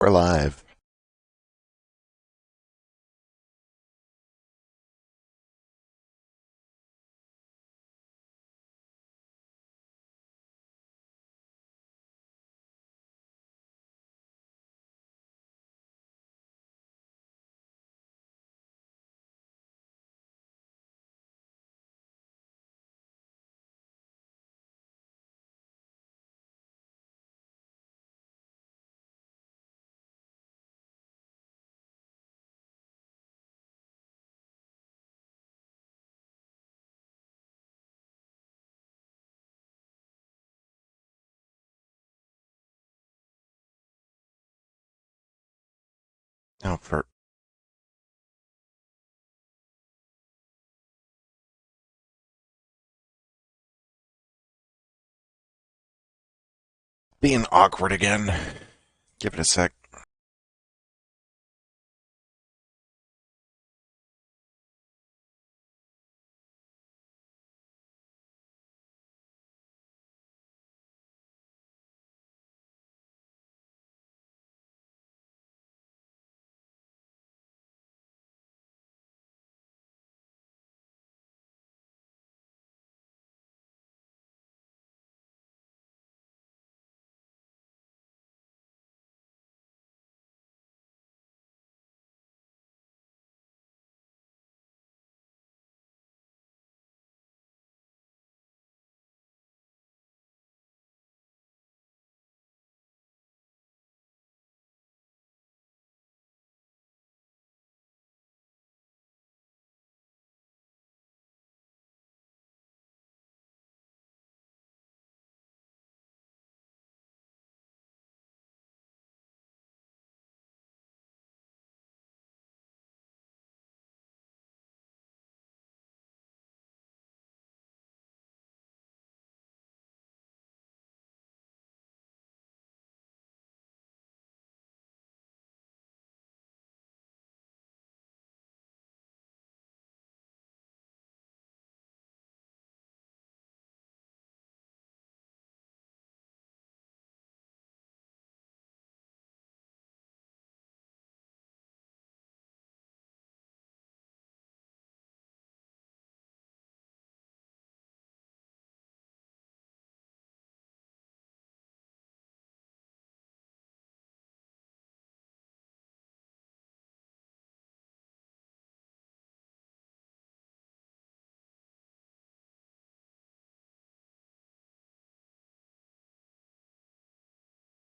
We're live. Now for being awkward again. Give it a sec.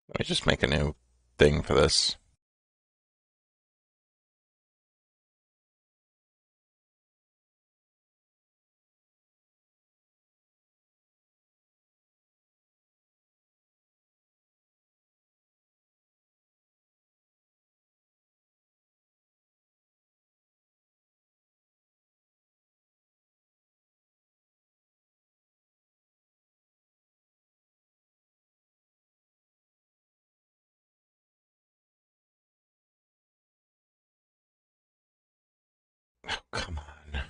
Let me just make a new thing for this. Oh, come on.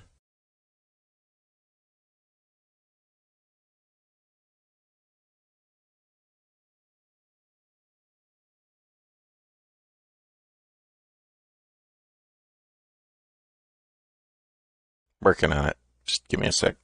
Working on it. Just give me a sec.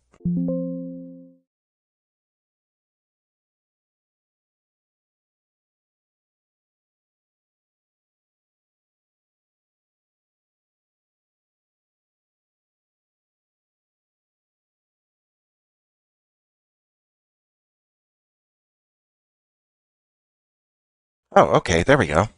Oh, okay. There we go.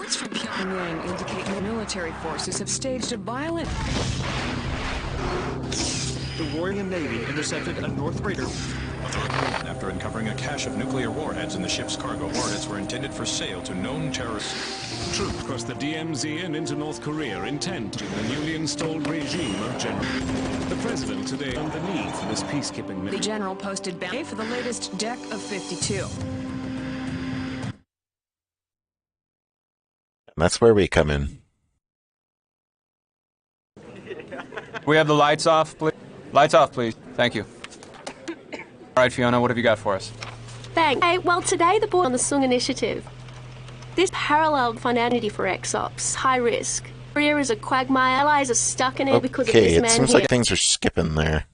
Reports from Pyongyang indicate military forces have staged a violent... The Royal Navy intercepted a North freighter. After uncovering a cache of nuclear warheads in the ship's cargo, warheads were intended for sale to known terrorists. Troops across the DMZ and into North Korea intent in the newly installed regime of General. The president today on the need for this peacekeeping mission. The general posted bounty for the latest deck of 52. That's where we come in. We have the lights off, please. Lights off, please. Thank you. All right, Fiona, what have you got for us? Thanks. Hey, well, today the board on the Sung Initiative. This paralleled finality for XOps. High risk. Korea is a quagmire. Allies are stuck in it because of Okay, this it man seems here. like things are skipping there.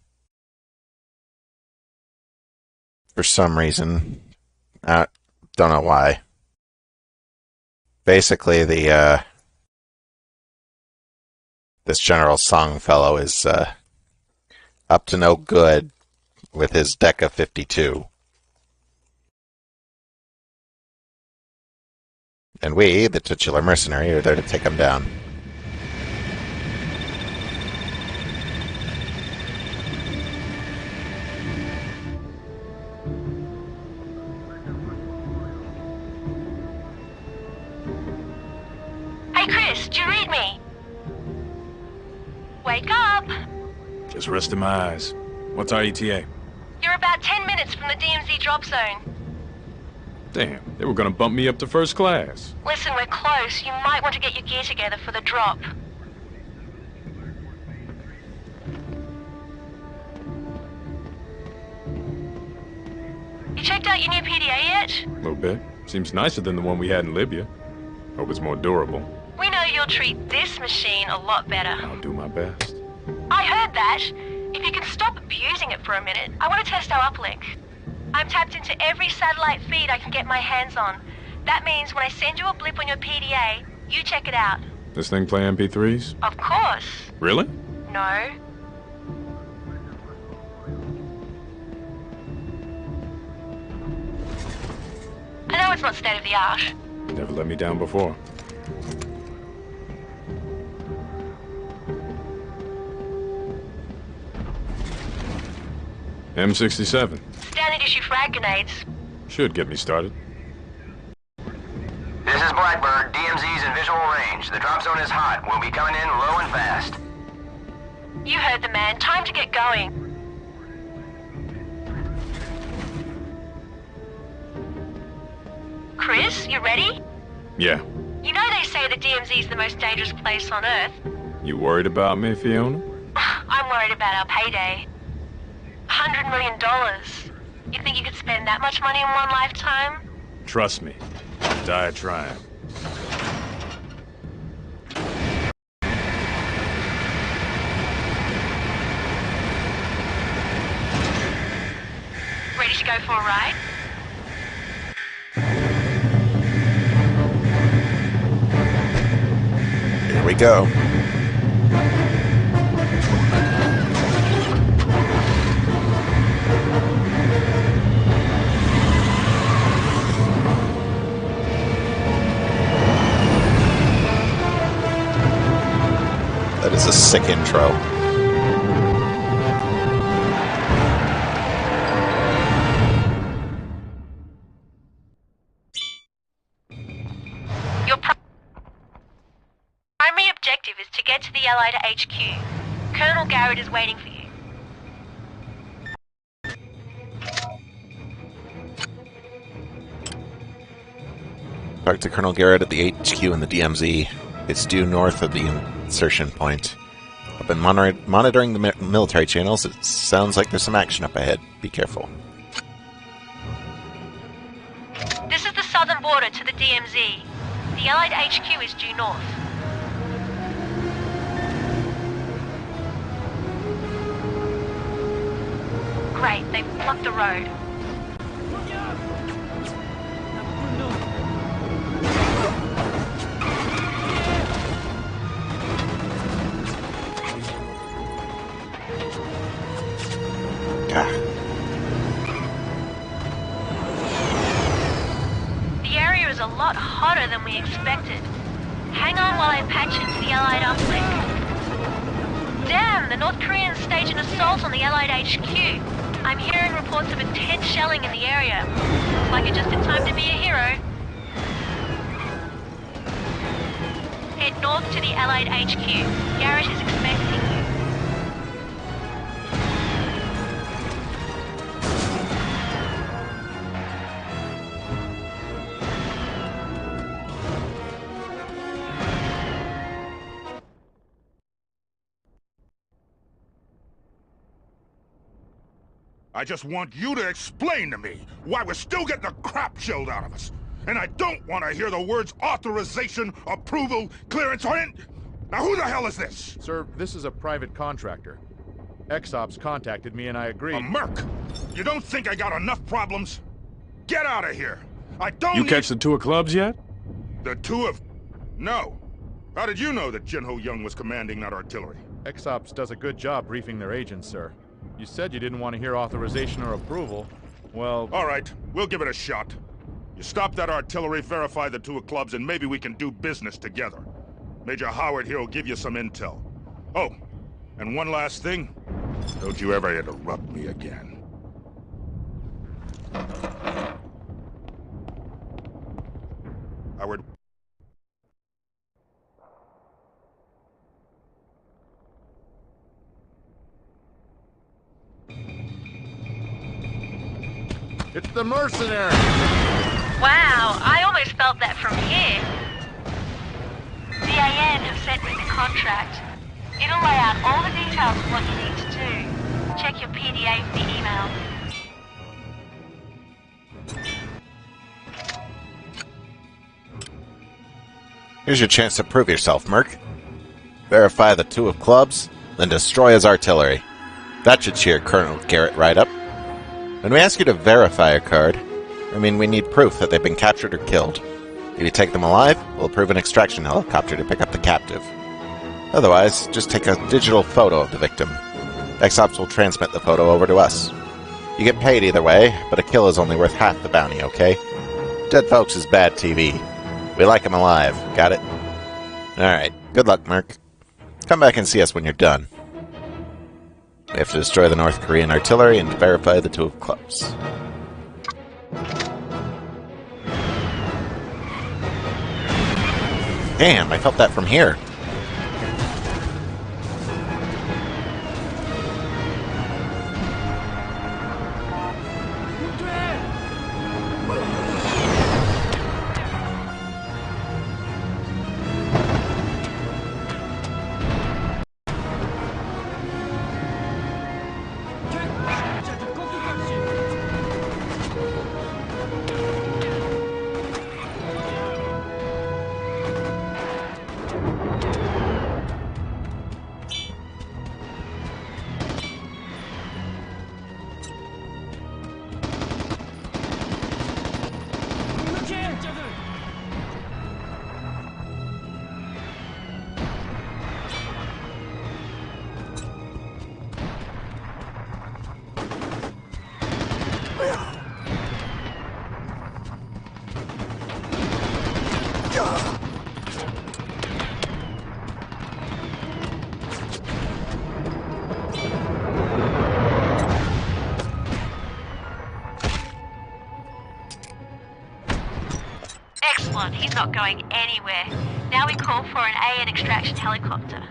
For some reason. Don't know why. Basically, this General Sung fellow is up to no good with his deck of 52. And we, the titular mercenary, are there to take him down. Hey, Chris, do you read me? Wake up! Just resting my eyes. What's our ETA? You're about 10 minutes from the DMZ drop zone. Damn, they were gonna bump me up to first class. Listen, we're close. You might want to get your gear together for the drop. You checked out your new PDA yet? A little bit. Seems nicer than the one we had in Libya. Hope it's more durable. We know you'll treat this machine a lot better. I'll do my best. I heard that. If you can stop abusing it for a minute, I want to test our uplink. I'm tapped into every satellite feed I can get my hands on. That means when I send you a blip on your PDA, you check it out. This thing play MP3s? Of course. Really? No. I know it's not state of the art. Never let me down before. M67. Standard issue frag grenades. Should get me started. This is Blackbird. DMZ's in visual range. The drop zone is hot. We'll be coming in low and fast. You heard the man. Time to get going. Chris, you ready? Yeah. You know they say the DMZ's the most dangerous place on Earth. You worried about me, Fiona? I'm worried about our payday. $100 million. You think you could spend that much money in one lifetime? Trust me. I'll die trying. Ready to go for a ride? Here we go. That is a sick intro. Your primary objective is to get to the Allied HQ. Colonel Garrett is waiting for you. Talk to Colonel Garrett at the HQ in the DMZ. It's due north of the insertion point. I've been monitoring the military channels. It sounds like there's some action up ahead. Be careful. This is the southern border to the DMZ. The Allied HQ is due north. Great, they've blocked the road. The area is a lot hotter than we expected. Hang on while I patch into the Allied uplink. Damn, the North Koreans stage an assault on the Allied HQ. I'm hearing reports of intense shelling in the area. Looks like you're just in time to be a hero. Head north to the Allied HQ. Garrett is expecting you. I just want you to explain to me why we're still getting the crap shelled out of us. And I don't want to hear the words authorization, approval, clearance, or in... Now who the hell is this? Sir, this is a private contractor. XOps contacted me and I agreed. A merc? You don't think I got enough problems? Get out of here! I don't You need... catch the two of clubs yet? The two of... No. How did you know that Jinho Young was commanding that artillery? XOps does a good job briefing their agents, sir. You said you didn't want to hear authorization or approval. Well... All right, we'll give it a shot. You stop that artillery, verify the two of clubs, and maybe we can do business together. Major Howard here will give you some intel. Oh, and one last thing. Don't you ever interrupt me again. Howard. It's the Mercenaries! Wow, I almost felt that from here. DAN have sent me the contract. It'll lay out all the details of what you need to do. Check your PDA for the email. Here's your chance to prove yourself, Merc. Verify the two of clubs, then destroy his artillery. That should cheer Colonel Garrett right up. When we ask you to verify a card, I mean we need proof that they've been captured or killed. If you take them alive, we'll approve an extraction helicopter to pick up the captive. Otherwise, just take a digital photo of the victim. XOps will transmit the photo over to us. You get paid either way, but a kill is only worth half the bounty, okay? Dead folks is bad TV. We like them alive, got it? Alright, good luck, Merc. Come back and see us when you're done. We have to destroy the North Korean artillery and verify the two of clubs. Damn, I felt that from here. Excellent, he's not going anywhere. Now we call for an AN extraction helicopter.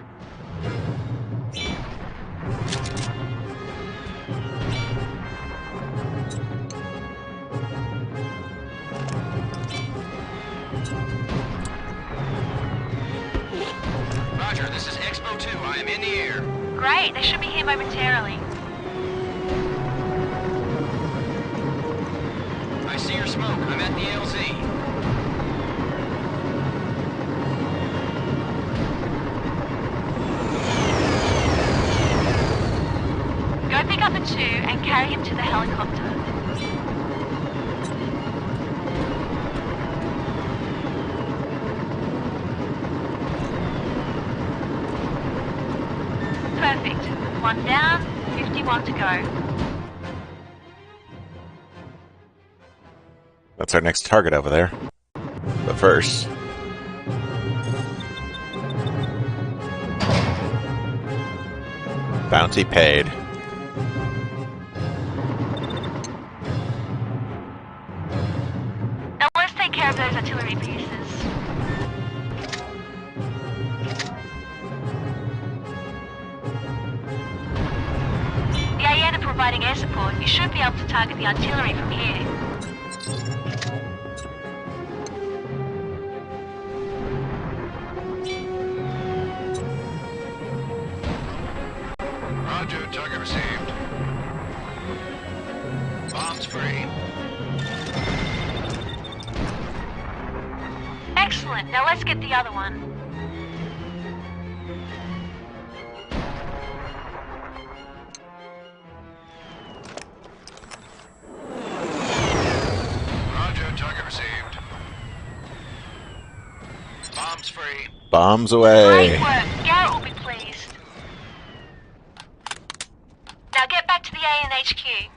Roger, this is Expo 2. I am in the air. Great, they should be here momentarily. I see your smoke. I'm at the LZ. Go pick up the two and carry him to the helicopter. Perfect. One down, 51 to go. That's our next target over there. But first... Bounty paid. Now let's take care of those artillery pieces. The AN are providing air support. You should be able to target the artillery from here. Roger, target received. Bombs free. Excellent. Now let's get the other one. Roger, target received. Bombs free. Bombs away. Great work. Garrett will be pleased. Now get back to the AN HQ.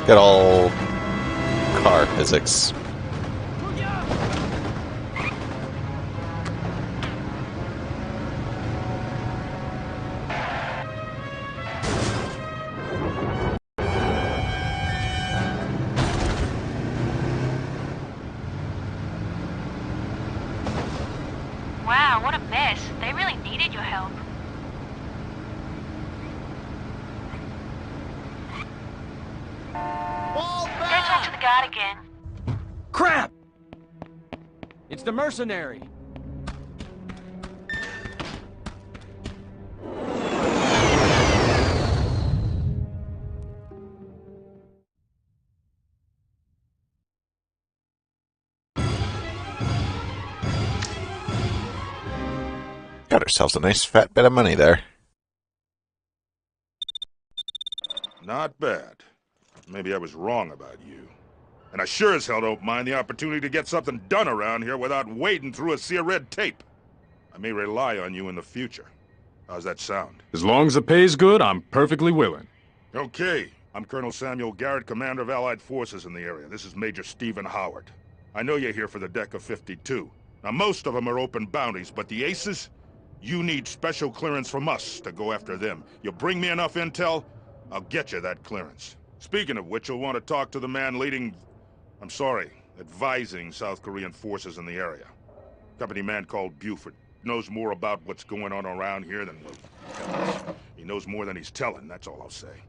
Good old car physics. Wow, what a mess. They really needed your help. Go talk to the guard again. Crap! It's the mercenary. Got ourselves a nice fat bit of money there. Not bad. Maybe I was wrong about you. And I sure as hell don't mind the opportunity to get something done around here without wading through a sea of red tape. I may rely on you in the future. How's that sound? As long as the pay's good, I'm perfectly willing. Okay. I'm Colonel Samuel Garrett, commander of Allied forces in the area. This is Major Stephen Howard. I know you're here for the deck of 52. Now, most of them are open bounties, but the aces? You need special clearance from us to go after them. You bring me enough intel, I'll get you that clearance. Speaking of which, you'll want to talk to the man leading... advising South Korean forces in the area. Company man called Buford. Knows more about what's going on around here than... He knows more than he's telling, that's all I'll say.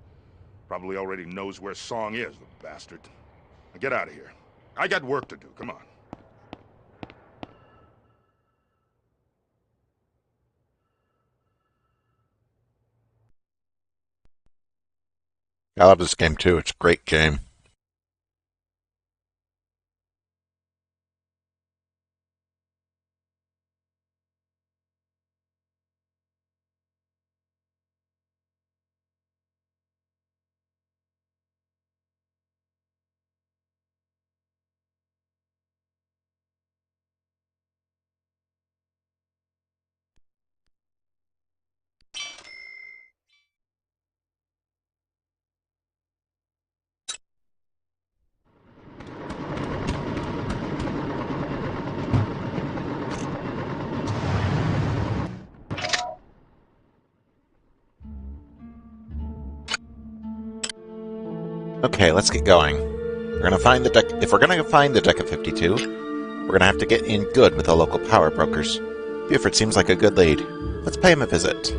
Probably already knows where Song is, the bastard. Now get out of here. I got work to do, come on. I love this game too. It's a great game. Okay, let's get going. We're gonna find the deck. If we're gonna find the deck of 52, we're gonna have to get in good with the local power brokers. Buford seems like a good lead. Let's pay him a visit.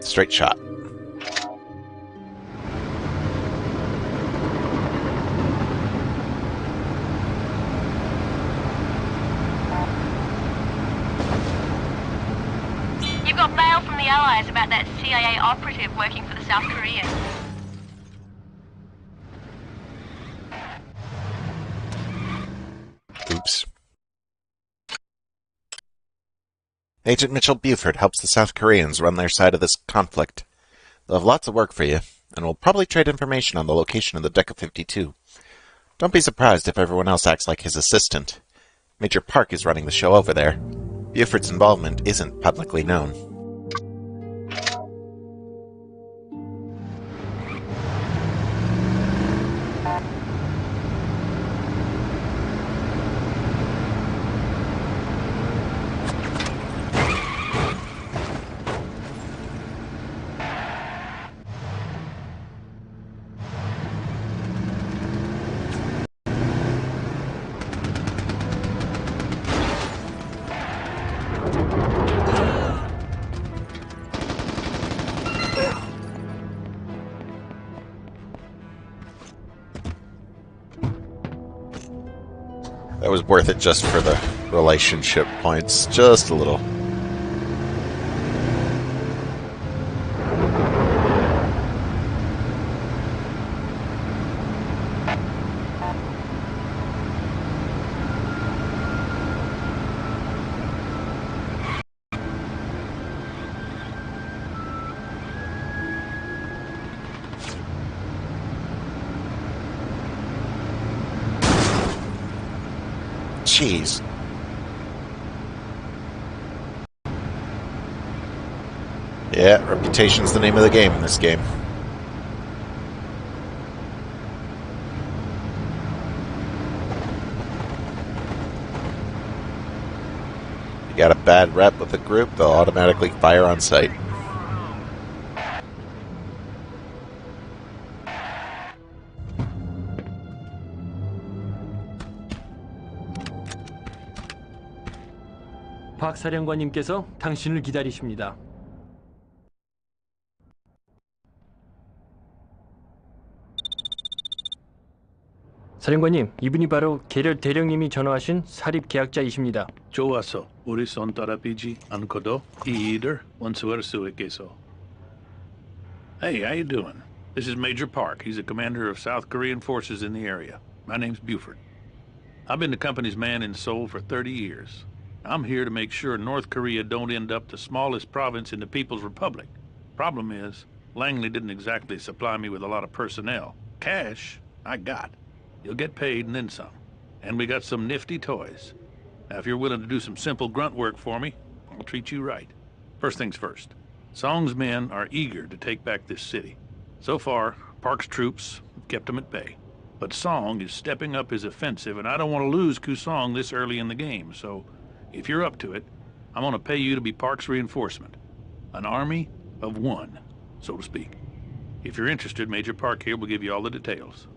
Straight shot. You've got mail from the allies about that CIA operative working for the South Koreans. Oops. Agent Mitchell Buford helps the South Koreans run their side of this conflict. They'll have lots of work for you, and will probably trade information on the location of the Deca 52. Don't be surprised if everyone else acts like his assistant. Major Park is running the show over there. Buford's involvement isn't publicly known. That was worth it just for the relationship points. Just a little. Jeez. Yeah, reputation's the name of the game in this game. You got a bad rep with the group, they'll automatically fire on sight. 박 사령관님께서 당신을 기다리십니다. 사령관님, 이분이 바로 계렬 대령님이 전화하신 사립 계약자이십니다. 좋았어. 우리 손 따라비지 않고도 이 일을 원수할 수 있겠어. Hey, how you doing? This is Major Park. He's the commander of South Korean forces in the area. My name's Buford. I've been the company's man in Seoul for 30 years. I'm here to make sure North Korea don't end up the smallest province in the People's Republic. Problem is, Langley didn't exactly supply me with a lot of personnel. Cash, I got. You'll get paid and then some. And we got some nifty toys. Now, if you're willing to do some simple grunt work for me, I'll treat you right. First things first. Song's men are eager to take back this city. So far, Park's troops have kept them at bay. But Song is stepping up his offensive, and I don't want to lose Kusong this early in the game, so if you're up to it, I'm going to pay you to be Park's reinforcement. An army of one, so to speak. If you're interested, Major Park here will give you all the details.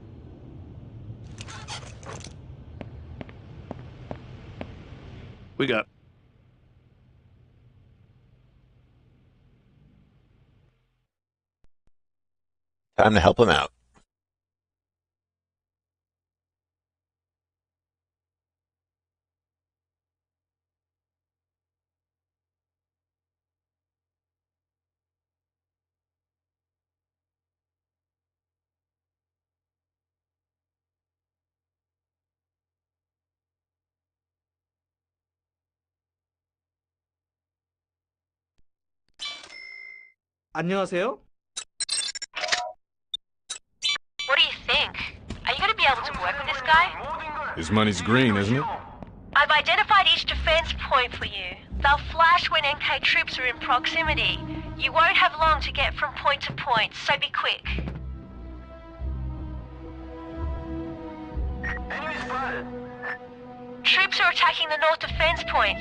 We got... Time to help him out. 안녕하세요. What do you think? Are you going to be able to work with this guy? His money's green, isn't it? I've identified each defense point for you. They'll flash when NK troops are in proximity. You won't have long to get from point to point, so be quick. Enemy spotted. Troops are attacking the north defense point.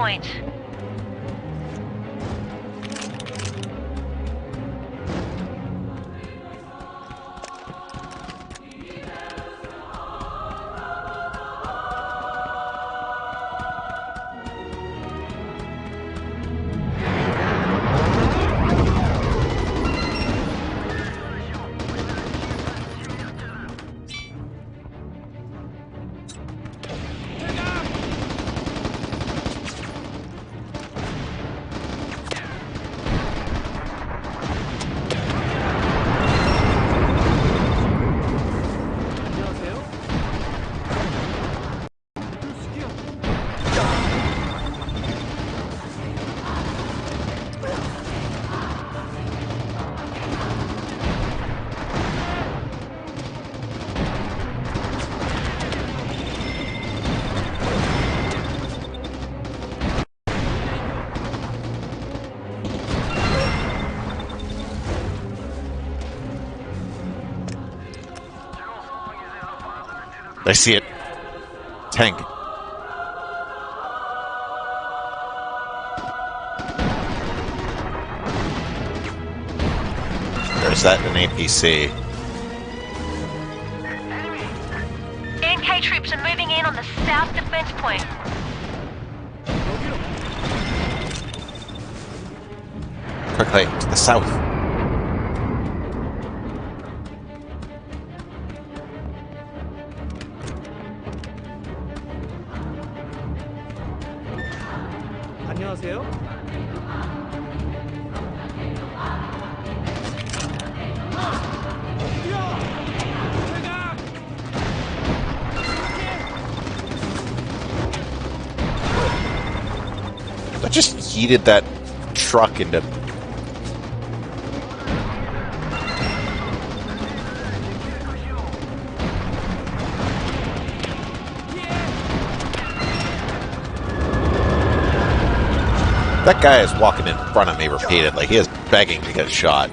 point. I see it. Tank. There's that an APC. NK troops are moving in on the south defense point. Quickly, to the south. 안녕하세요. That just yeeted that truck into... That guy is walking in front of me repeatedly. He is begging to get shot.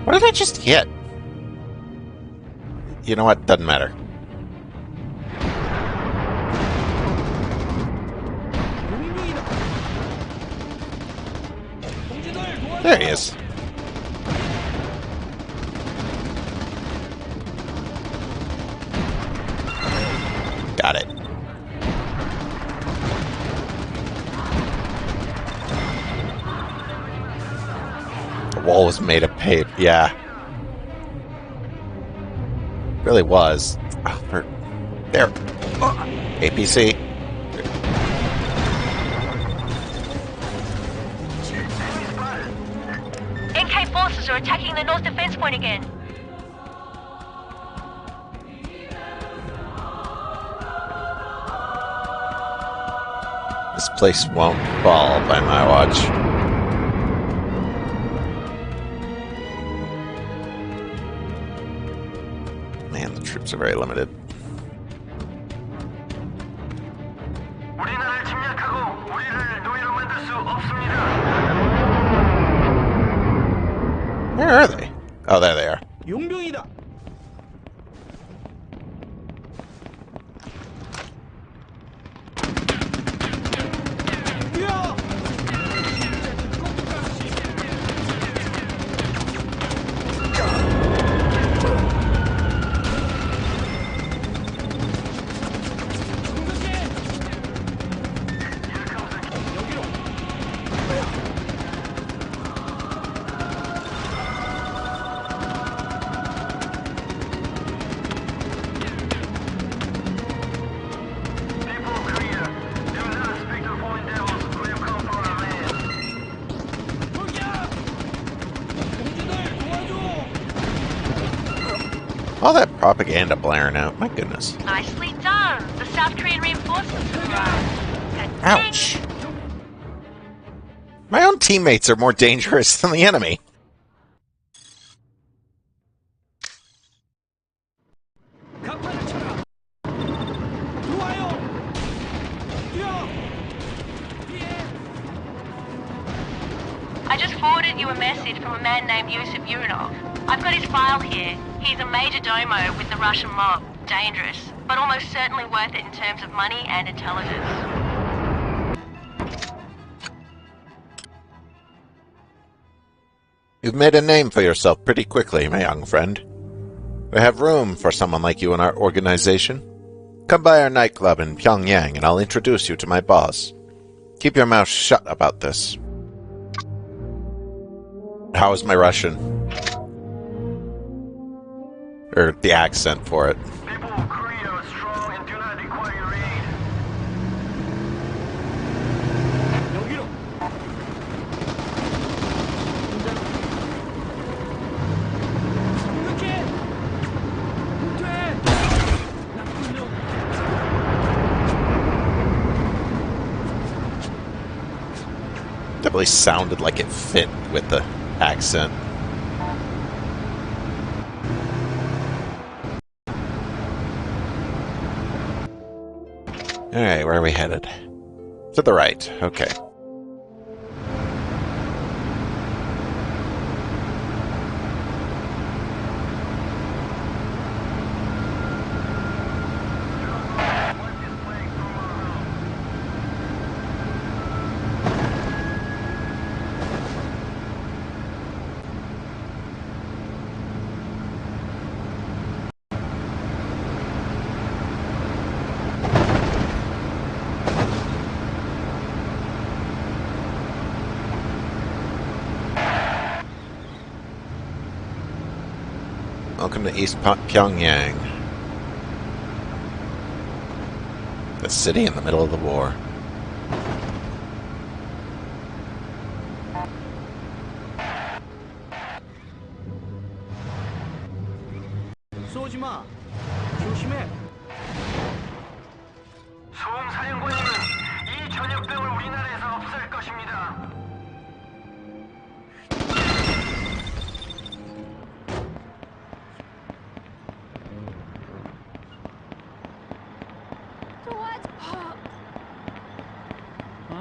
What did I just hit? You know what? Doesn't matter. There he is. Got it. The wall was made of paper. Yeah. Really was. Oh, there. APC. NK forces are attacking the north defense point again. This place won't fall by my watch. Man, the troops are very limited. Where are they? Oh, there they are. 용병이다. All that propaganda blaring out. My goodness. Nicely done. The South Korean reinforcements have arrived. Ouch. My own teammates are more dangerous than the enemy. I just forwarded you a message from a man named Yusuf Urinov. I've got his file here. He's a major domo with the Russian mob. Dangerous, but almost certainly worth it in terms of money and intelligence. You've made a name for yourself pretty quickly, my young friend. We have room for someone like you in our organization. Come by our nightclub in Pyongyang and I'll introduce you to my boss. Keep your mouth shut about this. How is my Russian? Or the accent for it. People of Korea are strong and do not require your aid. Definitely sounded like it fit with the accent. Alright, where are we headed? To the right, okay. Welcome to East Pyongyang. The city in the middle of the war. 소음사령관님은 이 전역병을 우리나라에서 없앨 것입니다.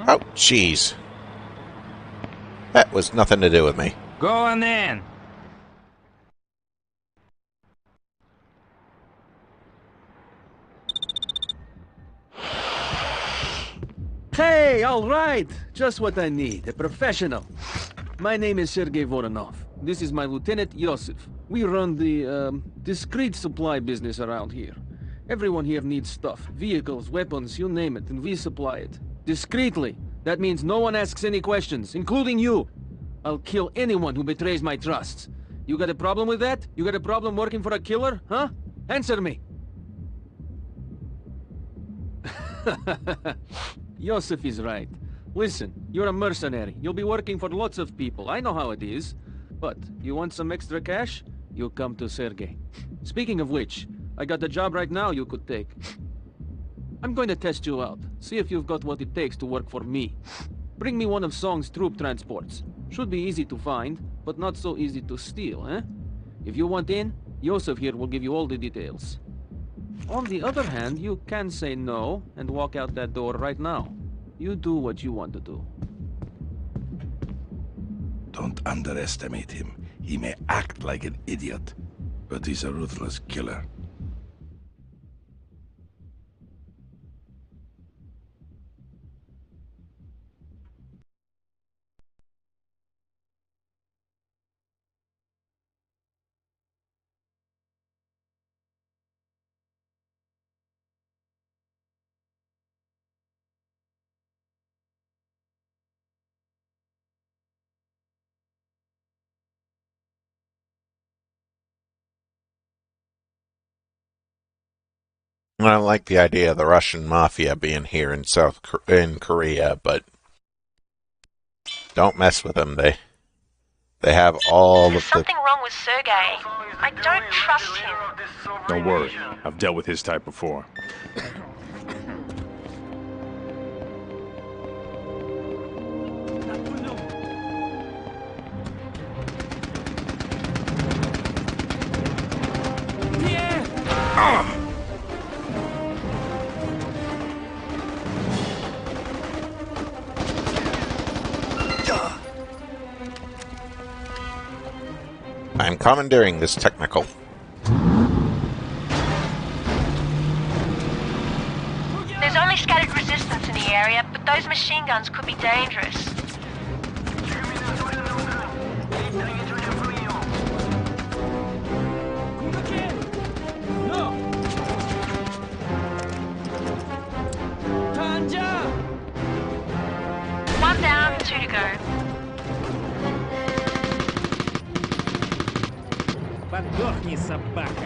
Oh, jeez. That was nothing to do with me. Go on then. Hey, all right. Just what I need. A professional. My name is Sergei Voronov. This is my lieutenant, Yosef. We run the, discreet supply business around here. Everyone here needs stuff. Vehicles, weapons, you name it, and we supply it. Discreetly. That means no one asks any questions, including you. I'll kill anyone who betrays my trust. You got a problem with that? You got a problem working for a killer, huh? Answer me. Yosef is right. Listen, you're a mercenary. You'll be working for lots of people. I know how it is. But, you want some extra cash? You come to Sergei. Speaking of which, I got a job right now you could take. I'm going to test you out. See if you've got what it takes to work for me. Bring me one of Song's troop transports. Should be easy to find, but not so easy to steal, eh? If you want in, Yosef here will give you all the details. On the other hand, you can say no and walk out that door right now. You do what you want to do. Don't underestimate him. He may act like an idiot, but he's a ruthless killer. I like the idea of the Russian mafia being here in in Korea, but don't mess with them. They have all There's of the. something wrong with Sergei. I don't trust him. Don't worry, I've dealt with his type before. I'm commandeering this technical. area, but those machine guns could be dangerous. One down, two to go. Подохни, собака!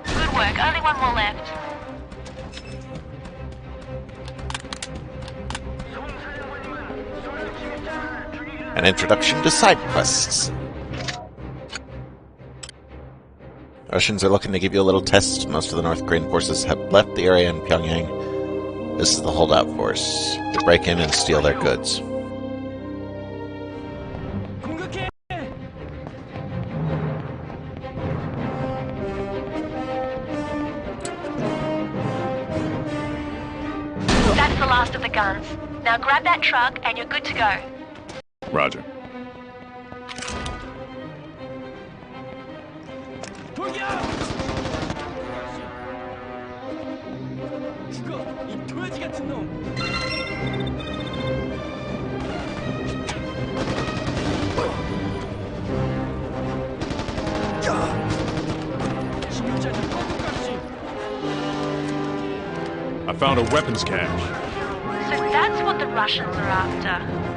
Good work, only one more left. An introduction to side quests. Russians are looking to give you a little test. Most of the North Korean forces have left the area in Pyongyang. This is the holdout force. They break in and steal their goods. That's the last of the guns. Now grab that truck and you're good to go. Roger. I found a weapons cache. So that's what the Russians are after.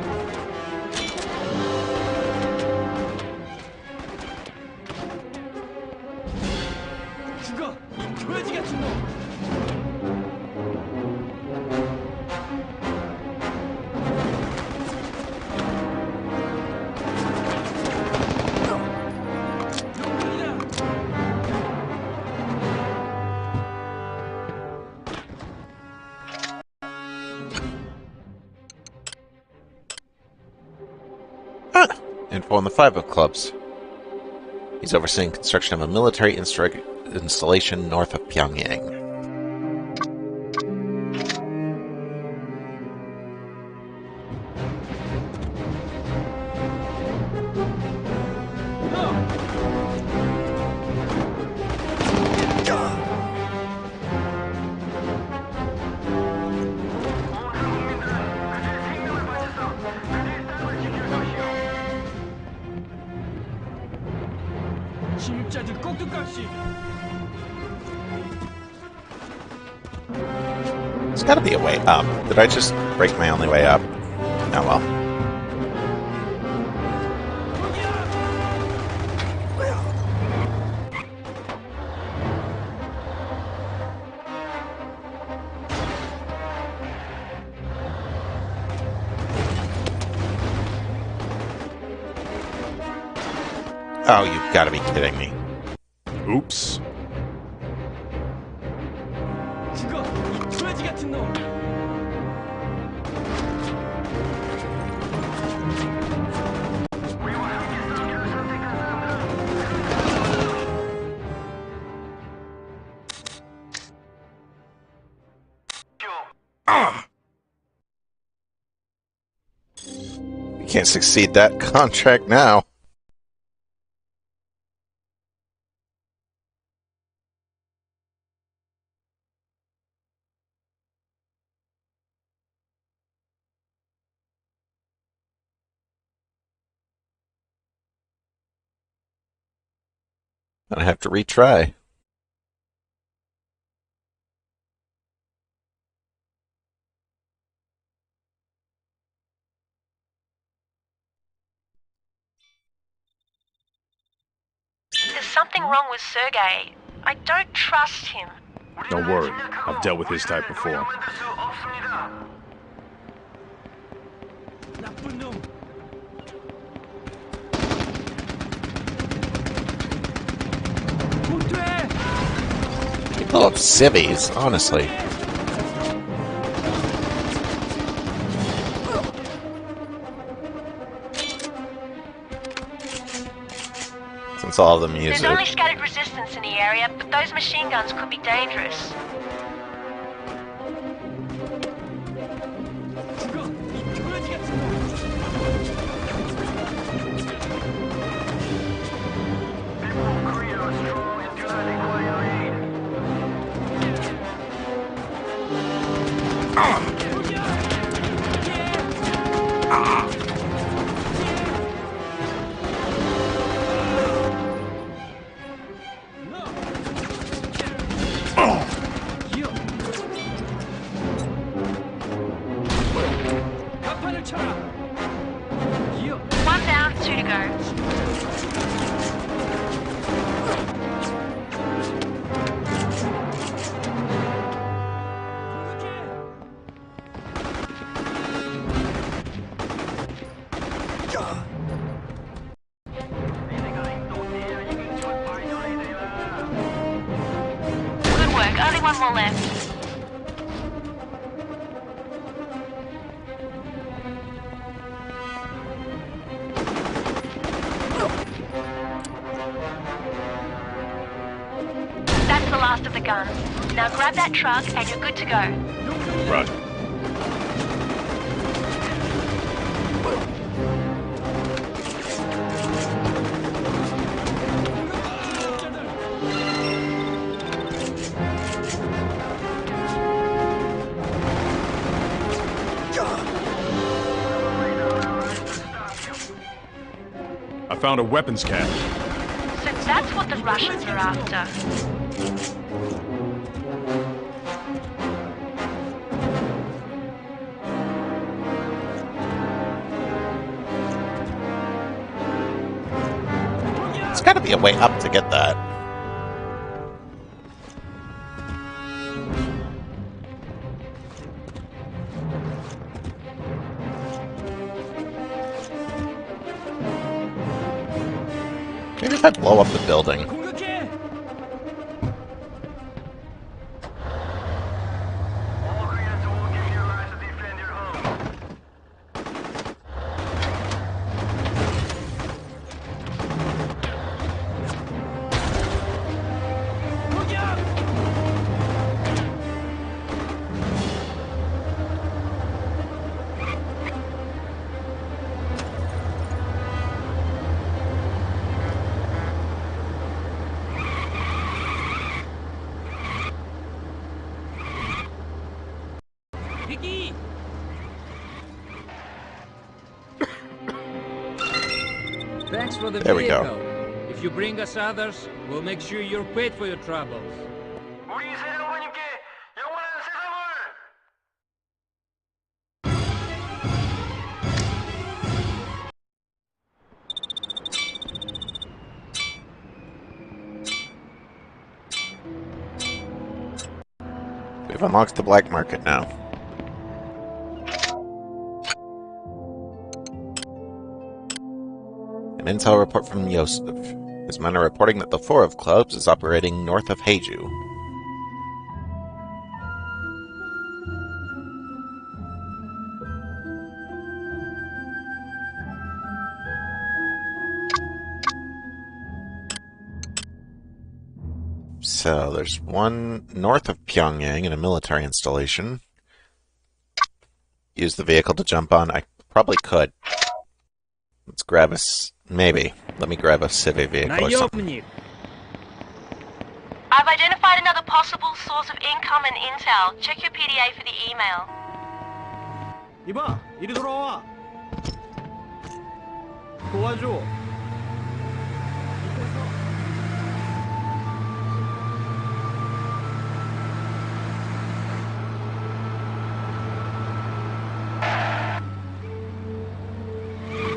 Info on the 5 clubs. He's overseeing construction of a military installation north of Pyongyang. There's gotta be a way up. Did I just break my only way up? Oh well. Oh, you've gotta be kidding me. Oops. You can't succeed that contract now. I have to retry. There's something wrong with Sergei. I don't trust him. Don't worry. I've dealt with his type before. People have civvies, honestly. Since all of them use There's only it. scattered resistance in the area, but those machine guns could be dangerous. Only one more left. That's the last of the guns. Now grab that truck and you're good to go. Right. I found a weapons cache. So that's what the Russians are after. There's gotta be a way up to get that. Maybe if I blow up the building. Thanks for the There we go. vehicle. If you bring us others, we'll make sure you're paid for your troubles. We've unlocked the black market now. An intel report from Yosef. His men are reporting that the Forov Clubs is operating north of Heiju. So, there's one north of Pyongyang in a military installation. Use the vehicle to jump on. I probably could. Let's grab maybe. Let me grab a civ vehicle or something. I've identified another possible source of income and intel. Check your PDA for the email. 이봐, 이리 돌아와. 도와줘.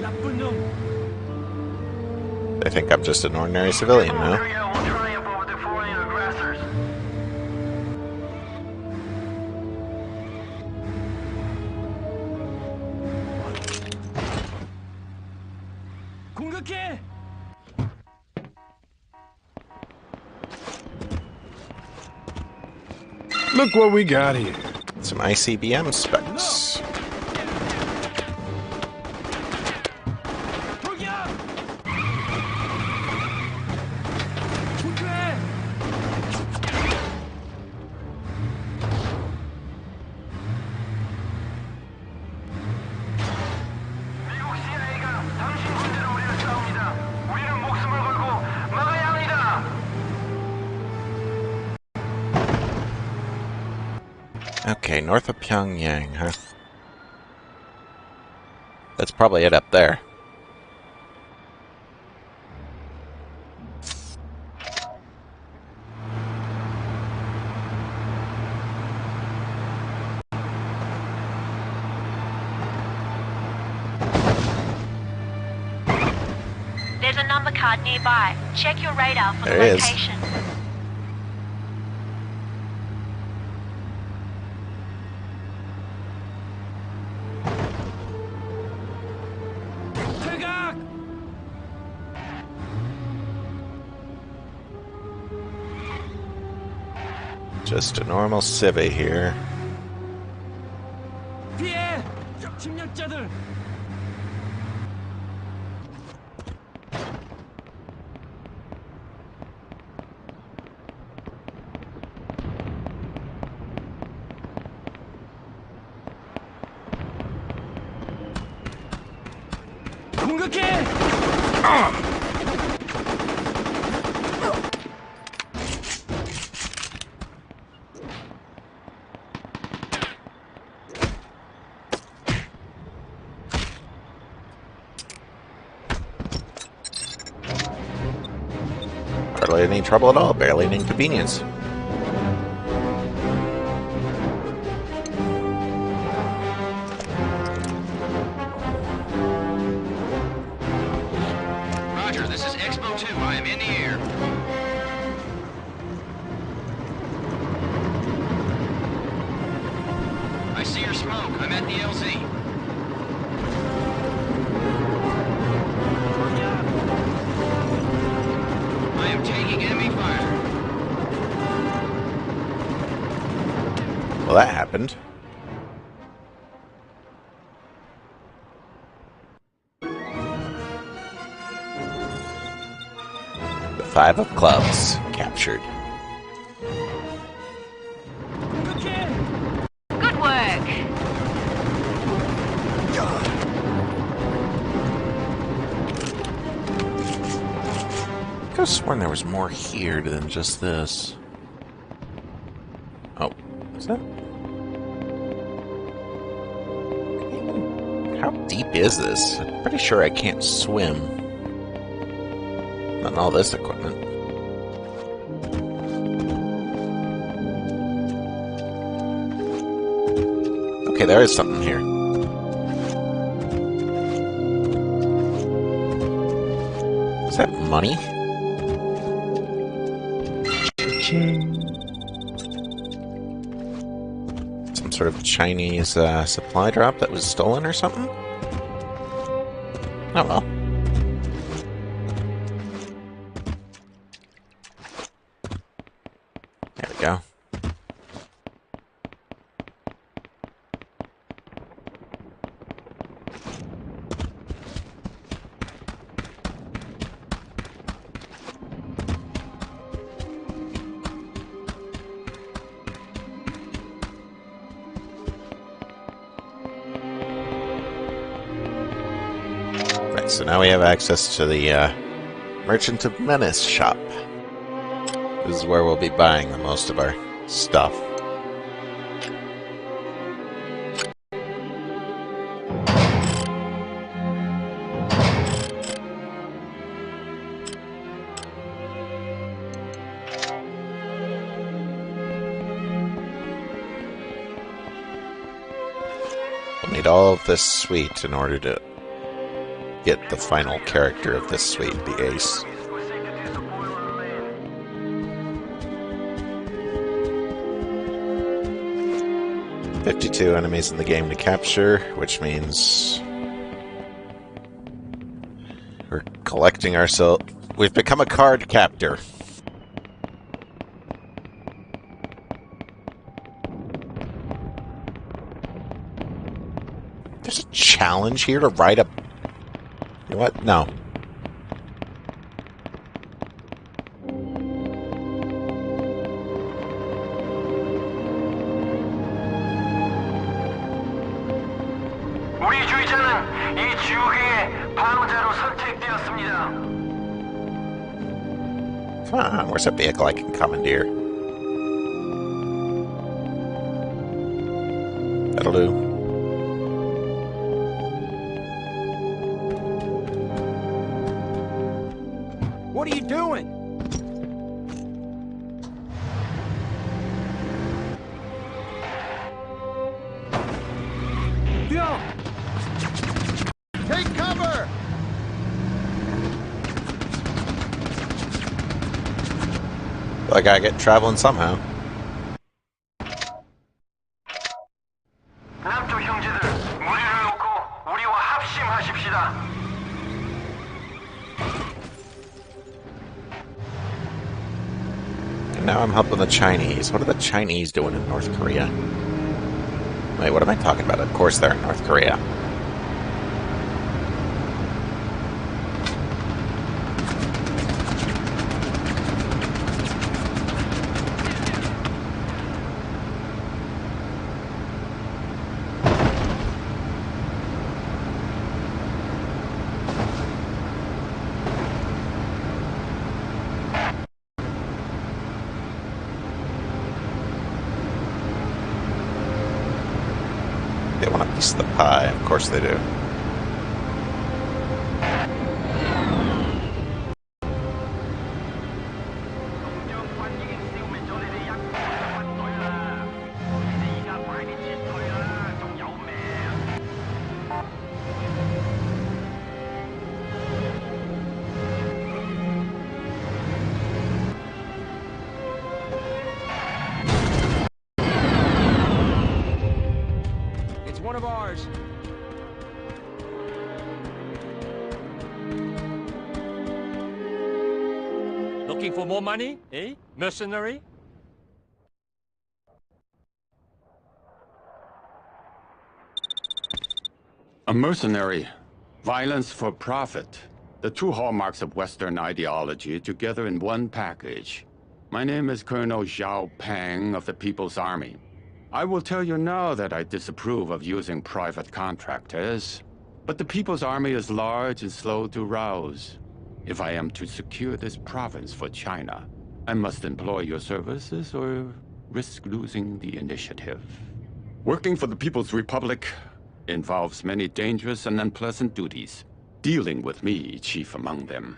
나쁜 놈. They think I'm just an ordinary civilian now. 공격해. Look what we got here. Some ICBM specs. Okay, north of Pyongyang, huh? That's probably it up there. There's a number card nearby. Check your radar for There the it is. location. Just a normal civvy here. 피해! 침략자들! 공격해! Hardly any trouble at all, barely an inconvenience. Roger, this is Expo 2. I am in the air. I see your smoke. I'm at the LZ. I am taking enemy fire. Well, that happened. The 5 of clubs captured. Good work. I could have sworn there was more here than just this. Oh, is that? How deep is this? I'm pretty sure I can't swim. Not in all this equipment. Okay, there is something here. Is that money? Some sort of Chinese supply drop that was stolen or something? Oh well. There we go. Right, so now we have access to the Merchant of Menace shop. This is where we'll be buying the most of our stuff. We'll need all of this suite in order to get the final character of this suite, the Ace. "52 enemies in the game to capture," which means we're collecting ourselves. We've become a card captor. There's a challenge here to ride a... You know what? No. 우리 주의자는 이 지옥의 방어자로 선택되었습니다. Come on, where's a vehicle I can commandeer? That'll do. What are you doing? Yo! Take cover! I gotta get traveling somehow. 남쪽 형제들, 무리를 놓고 우리와 합심하십시다. And now I'm helping the Chinese. What are the Chinese doing in North Korea? Wait, what am I talking about? Of course they're in North Korea. They want a piece of the pie. Of course they do. It's one of ours. Looking for more money, eh? Mercenary? A mercenary. Violence for profit. The two hallmarks of Western ideology together in one package. My name is Colonel Zhao Peng of the People's Army. I will tell you now that I disapprove of using private contractors. But the People's Army is large and slow to rouse. If I am to secure this province for China, I must employ your services or risk losing the initiative. Working for the People's Republic involves many dangerous and unpleasant duties. Dealing with me, chief among them.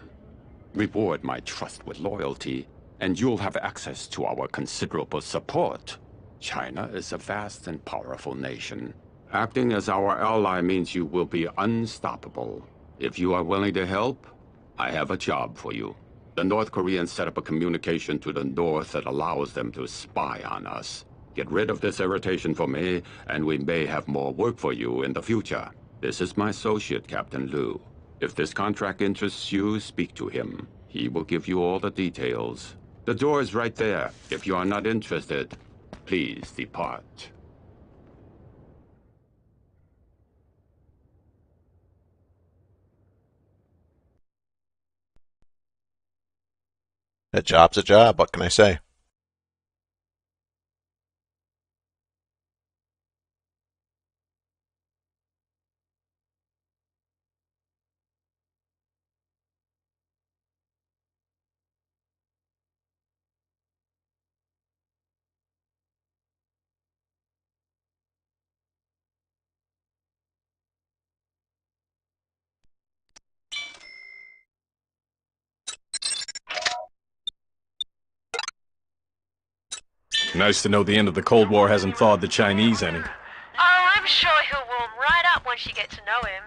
Reward my trust with loyalty, and you'll have access to our considerable support. China is a vast and powerful nation. Acting as our ally means you will be unstoppable. If you are willing to help, I have a job for you. The North Koreans set up a communication to the north that allows them to spy on us. Get rid of this irritation for me, and we may have more work for you in the future. This is my associate, Captain Liu. If this contract interests you, speak to him. He will give you all the details. The door is right there. If you are not interested, please depart. A job's a job. What can I say? Nice to know the end of the Cold War hasn't thawed the Chinese any. Oh, I'm sure he'll warm right up once you get to know him.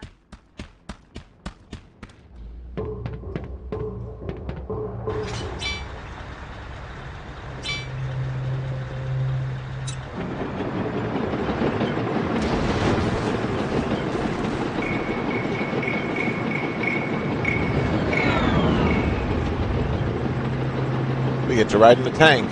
We get to ride in the tank.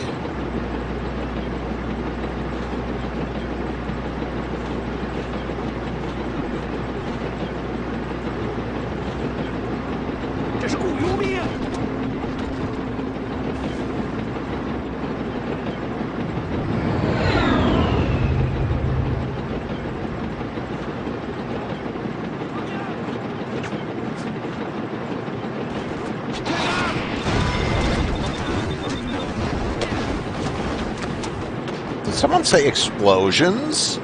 Did someone say explosions?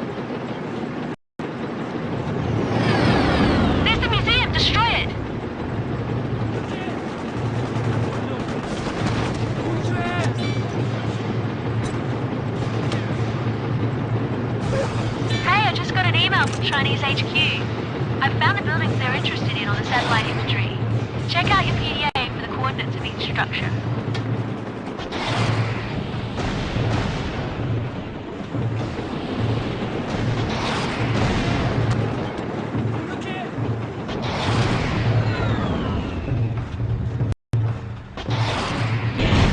There's the museum. Destroy it. Hey, I just got an email from Chinese HQ. I've found the buildings they're interested in on the satellite imagery. Check out your PDA for the coordinates of each structure.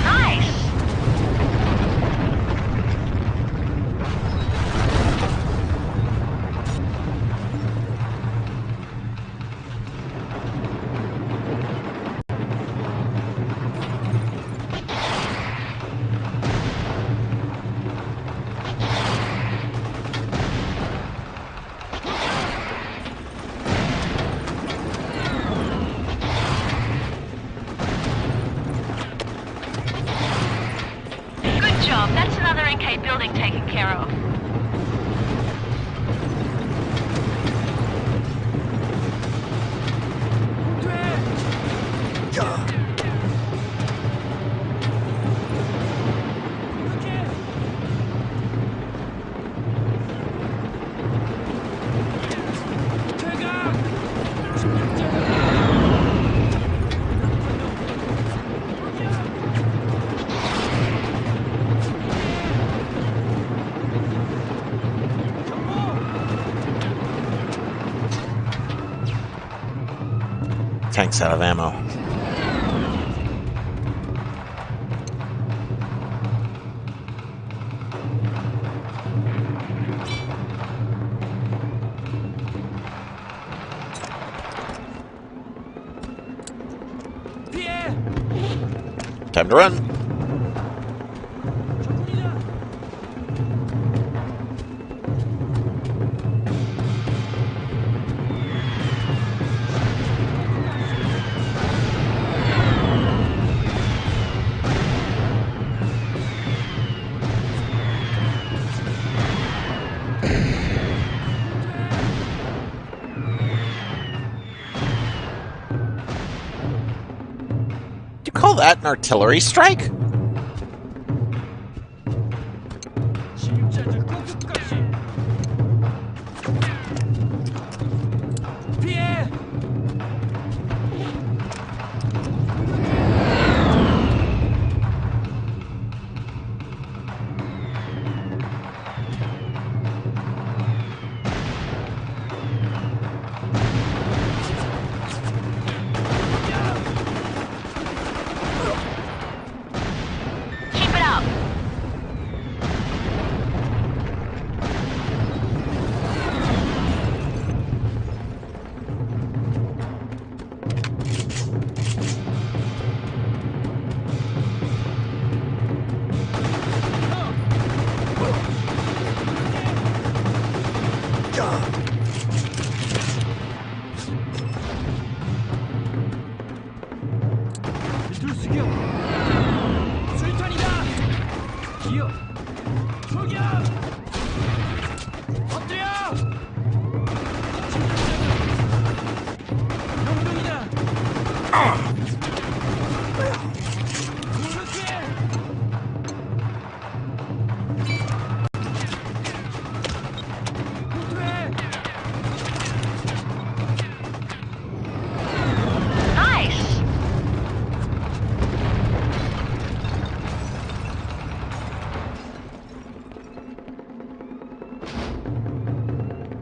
Nice! building taken care of. Tank's out of ammo. Time to run. You call that an artillery strike?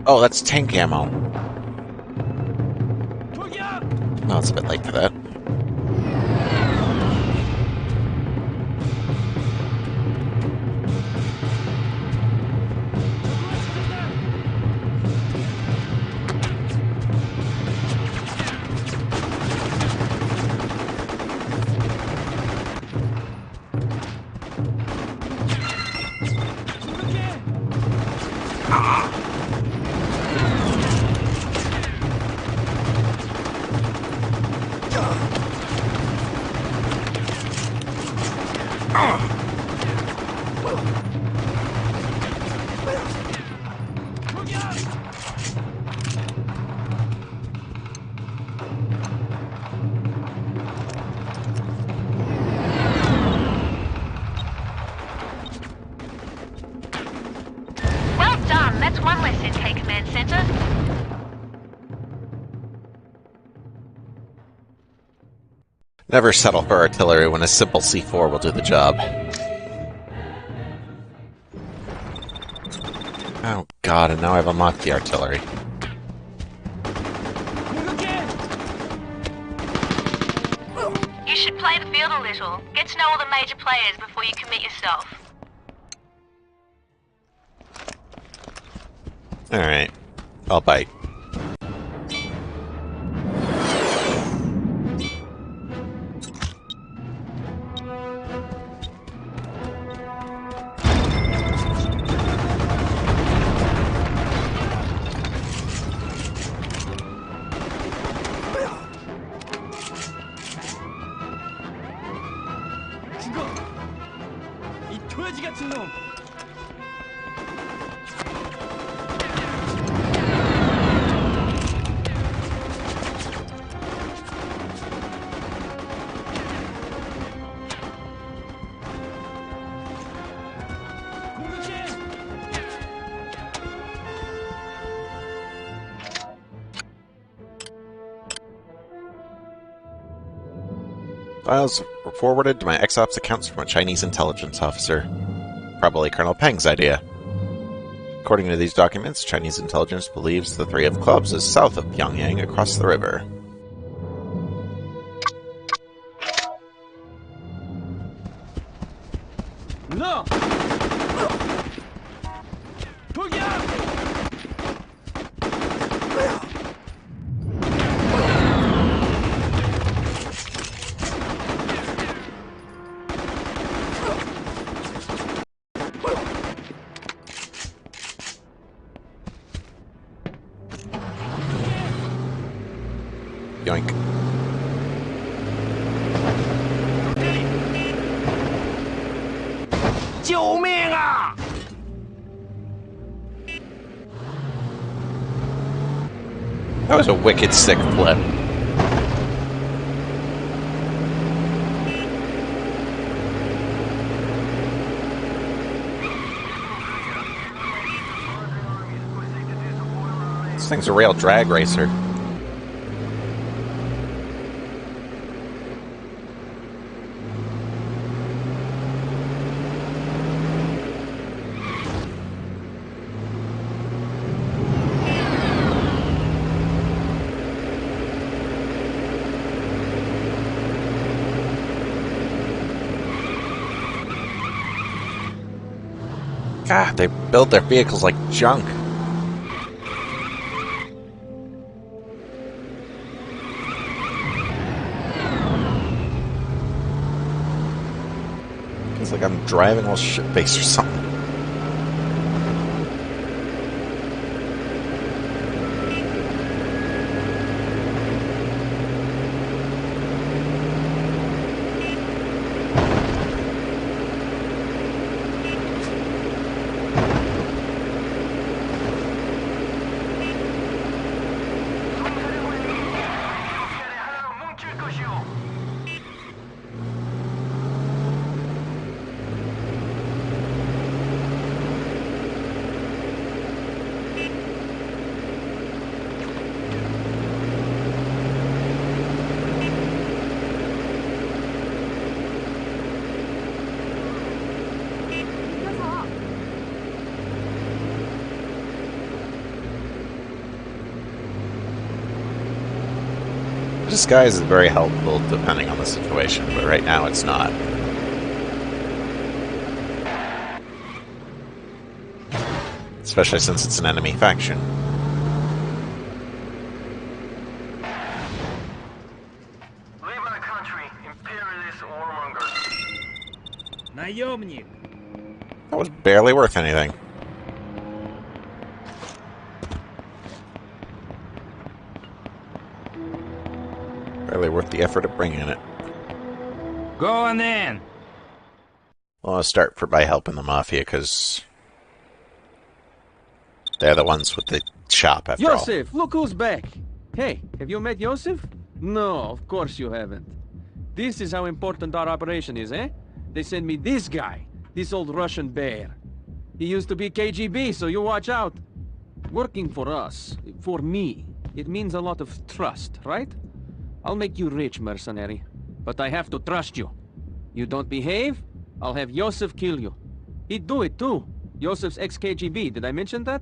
Oh, that's tank ammo. No, it's a bit late for that. Never settle for artillery when a simple C4 will do the job. Oh god, and now I've unlocked the artillery. You should play the field a little. Get to know all the major players before you commit yourself. Alright. I'll bite. Files were forwarded to my ex-ops accounts from a Chinese intelligence officer. Probably Colonel Peng's idea. According to these documents, Chinese intelligence believes the Three of Clubs is south of Pyongyang across the river. No! Yoink. That was a wicked sick flip. This thing's a real drag racer. God, they build their vehicles like junk. It's like I'm driving while shit-faced or something. Disguise is very helpful depending on the situation, but right now it's not. Especially since it's an enemy faction. Leave our country, imperialist warmonger. Наемник. That was barely worth anything. Barely worth the effort of bringing it. Go on then. Well, I'll start by helping the Mafia, because they're the ones with the shop, after all. Yosef, look who's back. Hey, have you met Yosef? No, of course you haven't. This is how important our operation is, eh? They send me this guy, this old Russian bear. He used to be KGB, so you watch out. Working for us, for me, it means a lot of trust, right? I'll make you rich, mercenary, but I have to trust you. You don't behave, I'll have Yosef kill you. He'd do it too. Yosef's ex-KGB, did I mention that?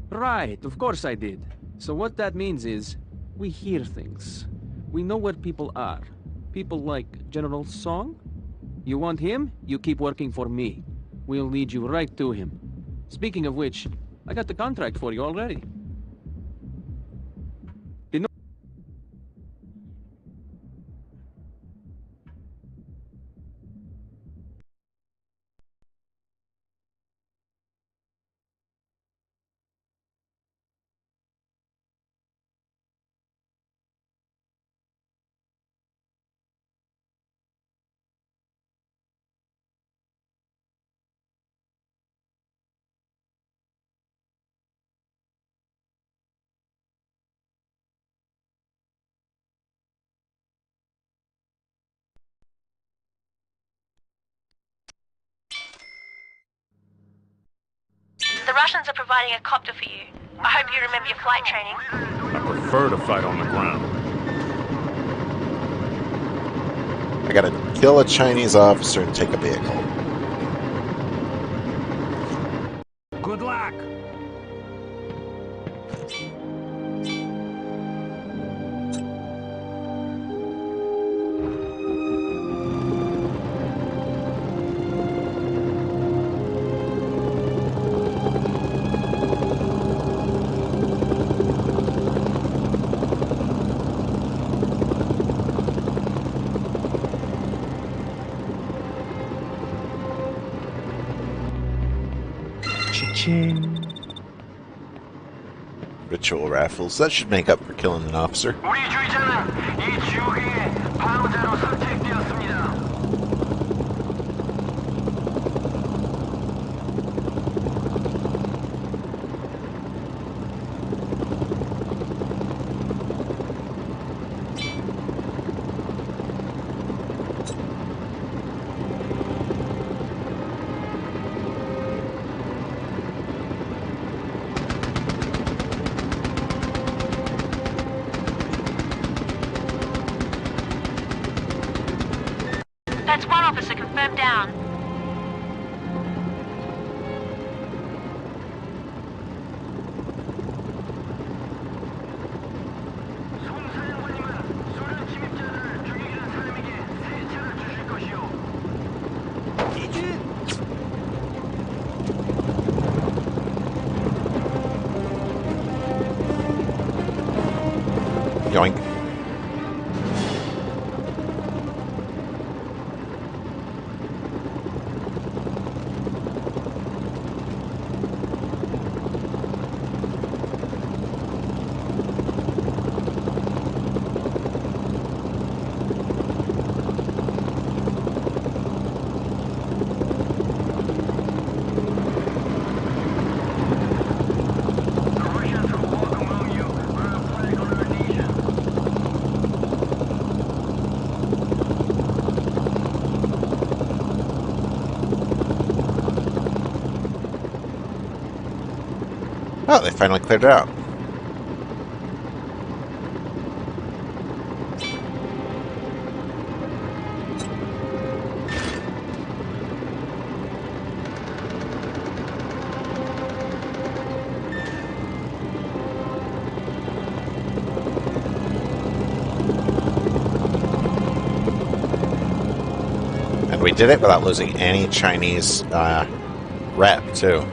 Right, of course I did. So what that means is, we hear things. We know where people are. People like General Song. You want him? You keep working for me. We'll lead you right to him. Speaking of which, I got the contract for you already. The Russians are providing a copter for you. I hope you remember your flight training. I prefer to fight on the ground. I gotta kill a Chinese officer and take a vehicle. Good luck. Ritual raffles. That should make up for killing an officer. 우리 주의자는 이 지역에 방어자로 선택되었습니다. That's one officer confirmed down. Yoink. Oh, they finally cleared it out. And we did it without losing any Chinese rep, too.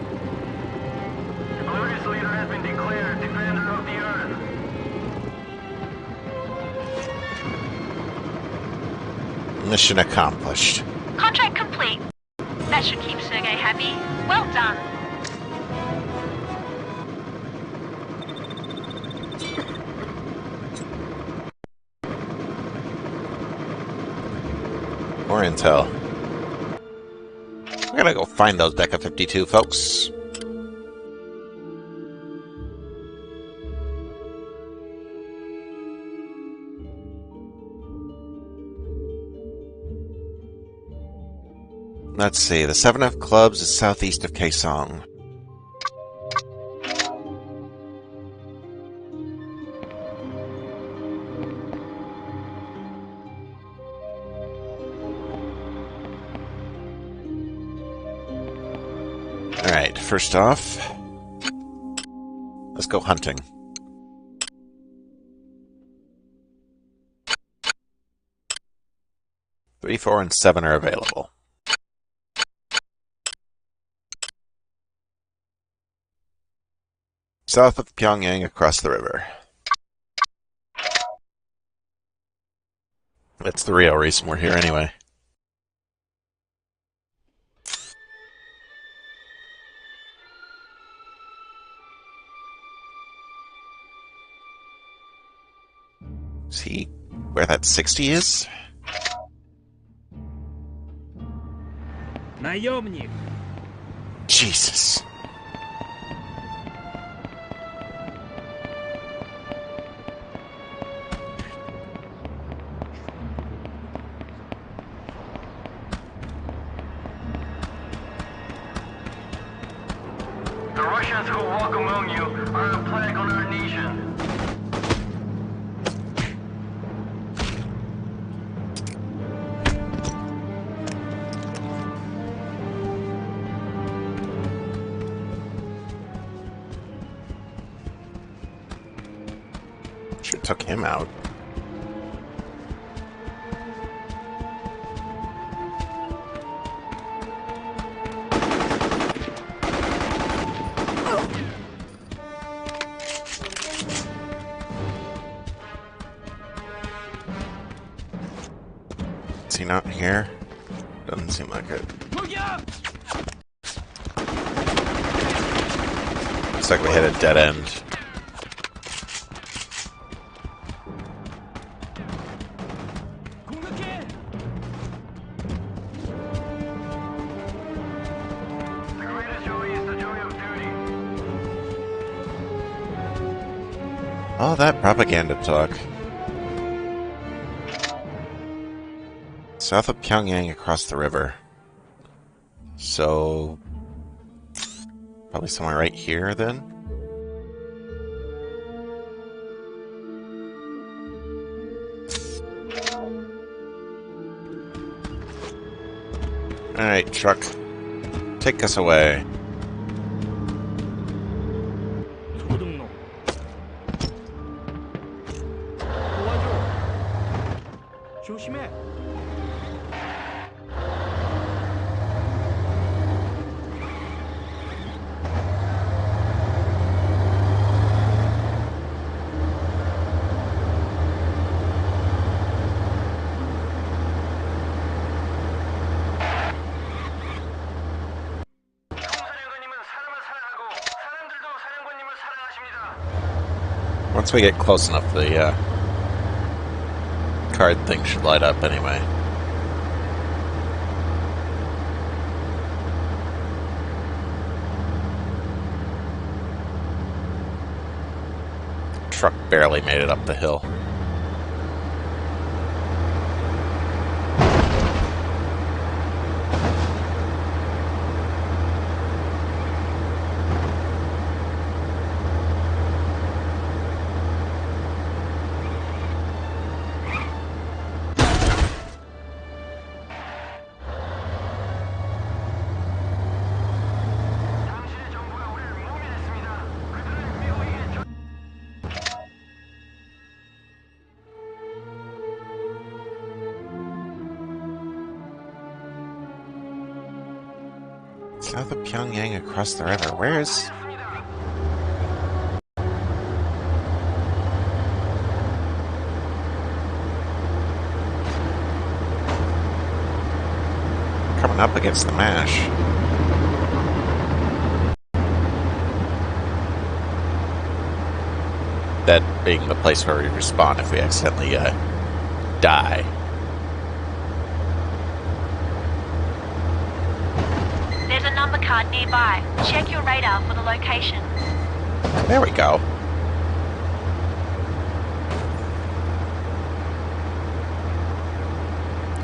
Mission accomplished. Contract complete. That should keep Sergei happy. Well done. More intel. We're gonna go find those Deca 52 folks. Let's see, the 7 of Clubs is southeast of Kaesong. Alright, first off, let's go hunting. 3, 4, and 7 are available. South of Pyongyang across the river. That's the real reason we're here anyway. See where that 60 is? Наемник. Jesus. The Russians who walk among you are a plague on our nation. and took him out. Is he not here? Doesn't seem like it. Looks like we hit a dead end. All that propaganda talk. South of Pyongyang across the river. So... probably somewhere right here, then? Alright, truck. Take us away. Once we get close enough, the card thing should light up anyway. Truck barely made it up the hill. South of Pyongyang across the river. Where's... coming up against the MASH. That being the place where we respawn if we accidentally die. There's a number card nearby. Check your radar for the location. There we go.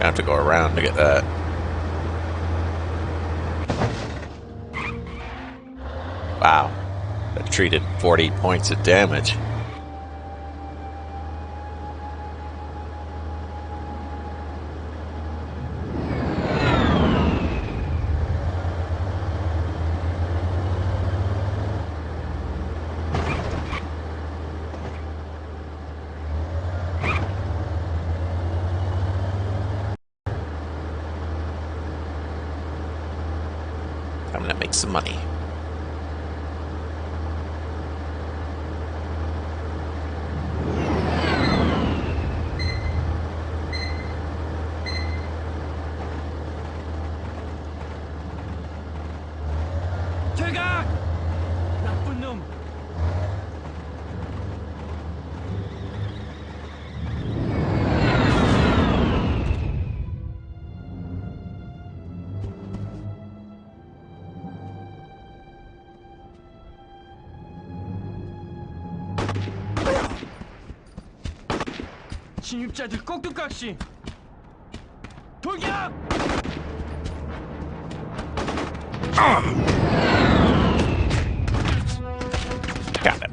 I have to go around to get that. Wow. That treated 40 points of damage. I'm gonna make some money. 침입자들 꼭두각시! 돌격! Got it.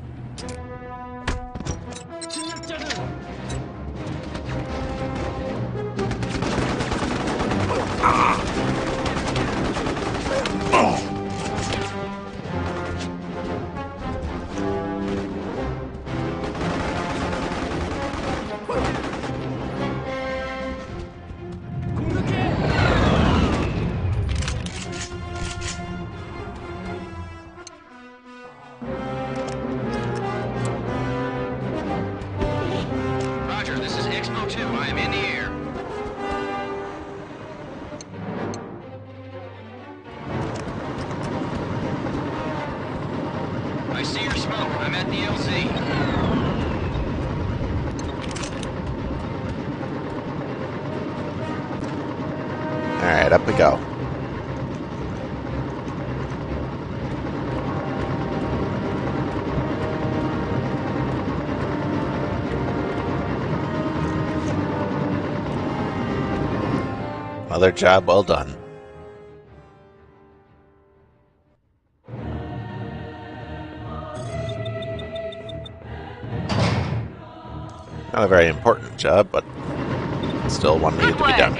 smoke. I'm at the LZ. Alright, up we go. Another job well done. Not a very important job, but still one needed to be done.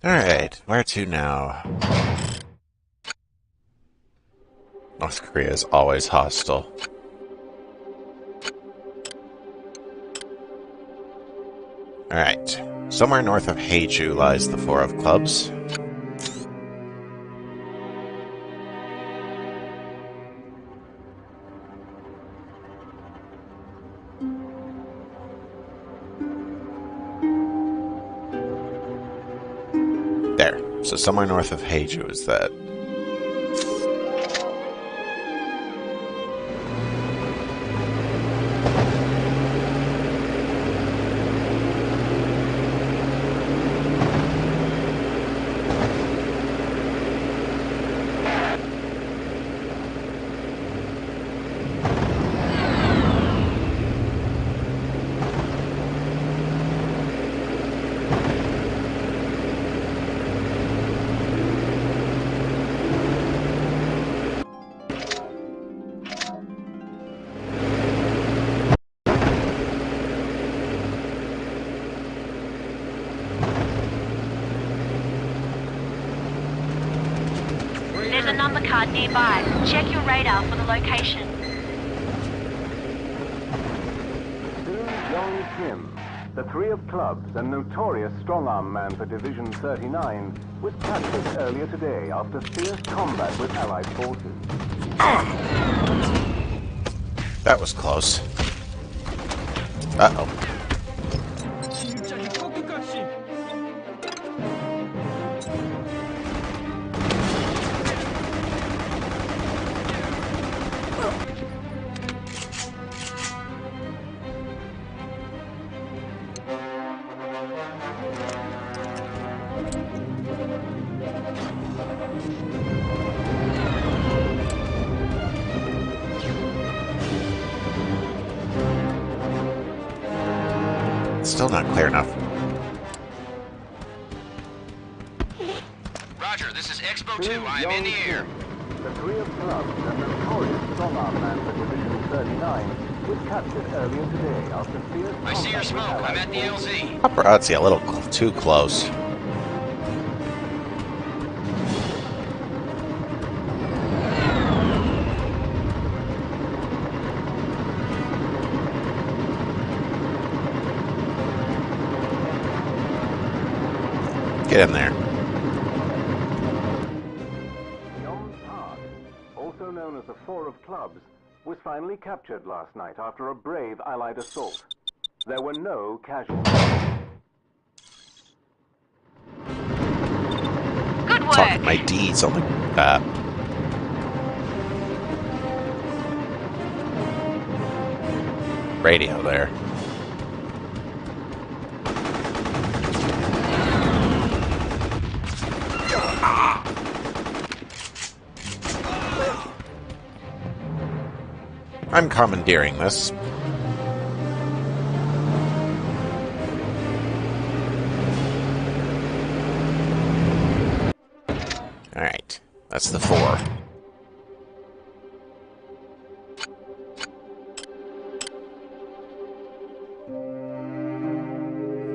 Alright, where to now? North Korea is always hostile. Alright, somewhere north of Haeju lies the Four of Clubs. There, so somewhere north of Haeju is that. There's a number card nearby. Check your radar for the location. Young Kim, the Three of Clubs and notorious strong-arm man for Division 39, was captured earlier today after fierce combat with Allied forces. That was close. Uh-oh. Still not clear enough. Roger, this is Expo 2. I am in the air. The Three of Clubs and notorious strong-arm man for Division 39 was captured earlier today after fierce I see your combat smoke. with I'm Allied at the LZ. Paparazzi a little too close. Get in there. Young Park, also known as the Four of Clubs, was finally captured last night after a brave Allied assault. There were no casualties. Good work. Talking my D's on the radio there. I'm commandeering this. Alright, that's the 4.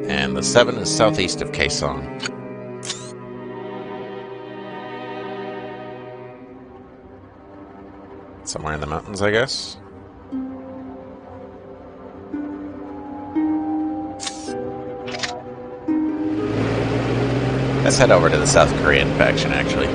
And the 7 is southeast of Kaesong. Somewhere in the mountains, I guess. Let's head over to the South Korean faction, actually.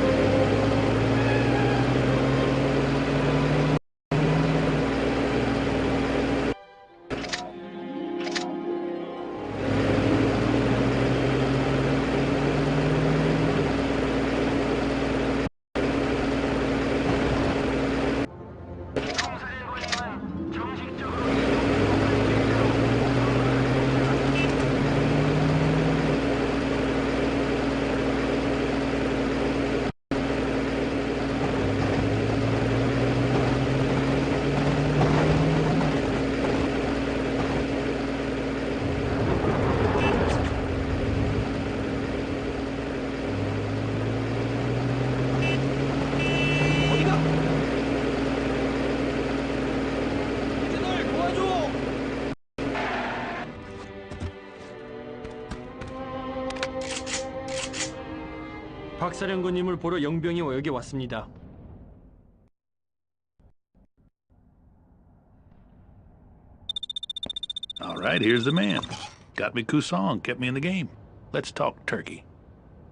박사령관님을 보러 영병이 여기 왔습니다. All right, here's the man. Got me Kusong, kept me in the game. Let's talk Turkey.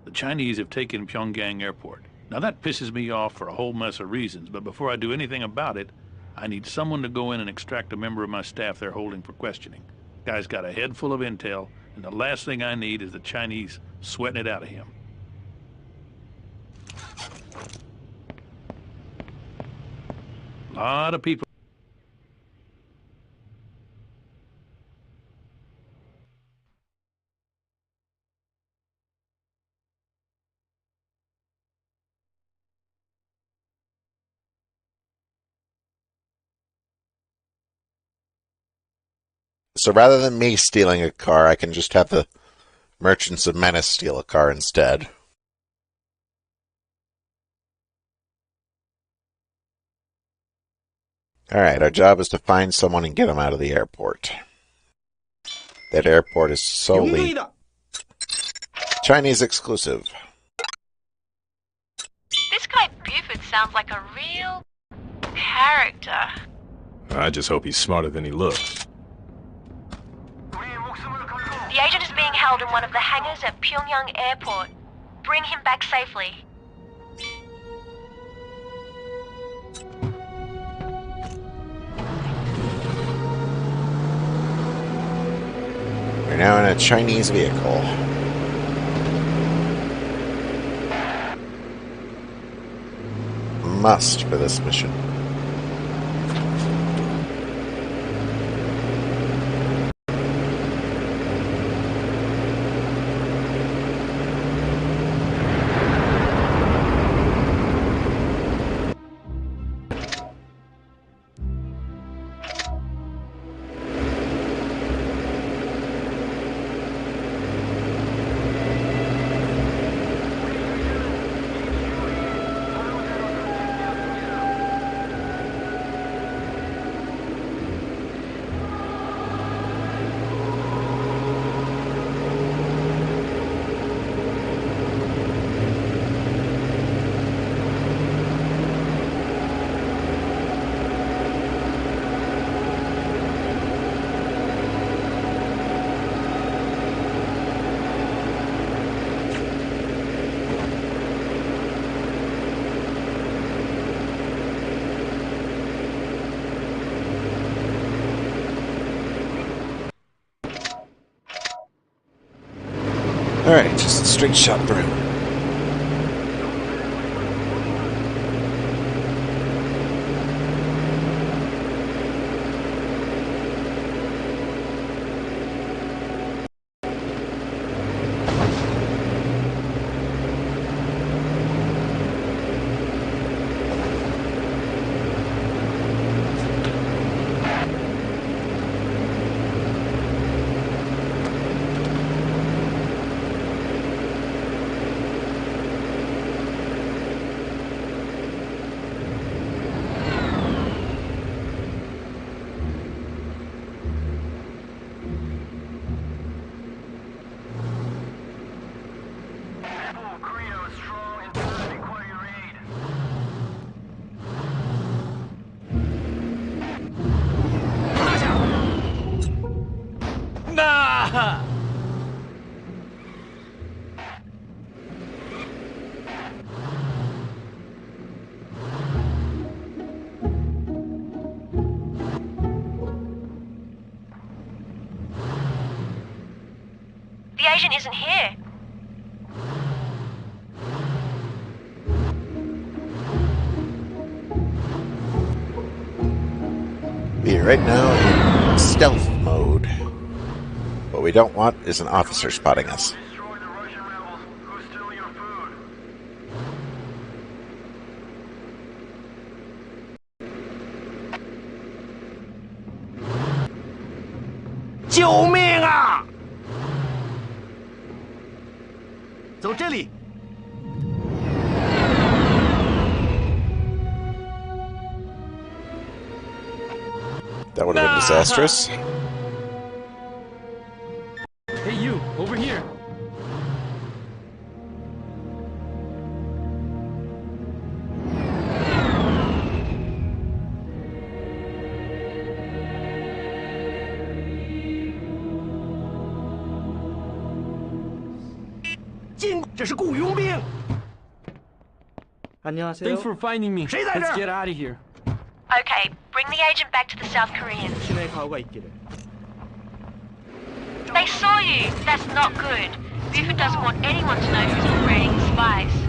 The Chinese have taken Pyongyang Airport. Now that pisses me off for a whole mess of reasons, but before I do anything about it, I need someone to go in and extract a member of my staff they're holding for questioning. Guy's got a head full of intel, and the last thing I need is the Chinese sweating it out of him. A lot of people. So rather than me stealing a car, I can just have the Merchants of Menace steal a car instead. Alright, our job is to find someone and get them out of the airport. That airport is solely Chinese exclusive. This guy Buford sounds like a real character. I just hope he's smarter than he looks. The agent is being held in one of the hangars at Pyongyang Airport. Bring him back safely. We're now in a Chinese vehicle. Must for this mission. Alright, just a straight shot through. agent isn't here. We are right now in stealth mode. What we don't want is an officer spotting us. That would have been disastrous. Hey, you, over here. Thanks for finding me. Let's get out of here. Okay, bring the agent back to the South Koreans. They saw you. That's not good. Buford doesn't want anyone to know who's operating spies.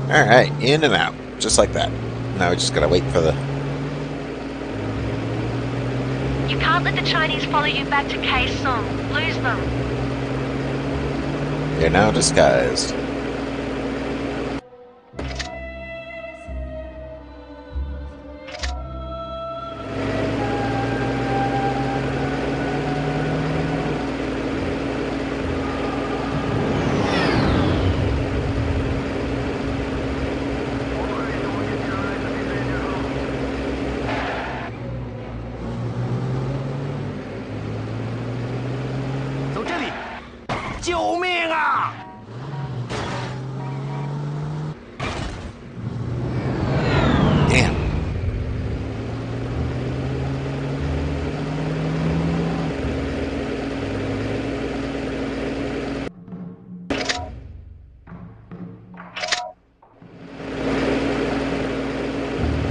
Alright, in and out. Just like that. Now we just gotta wait for the... You can't let the Chinese follow you back to Kaesong. Lose them. You're now disguised.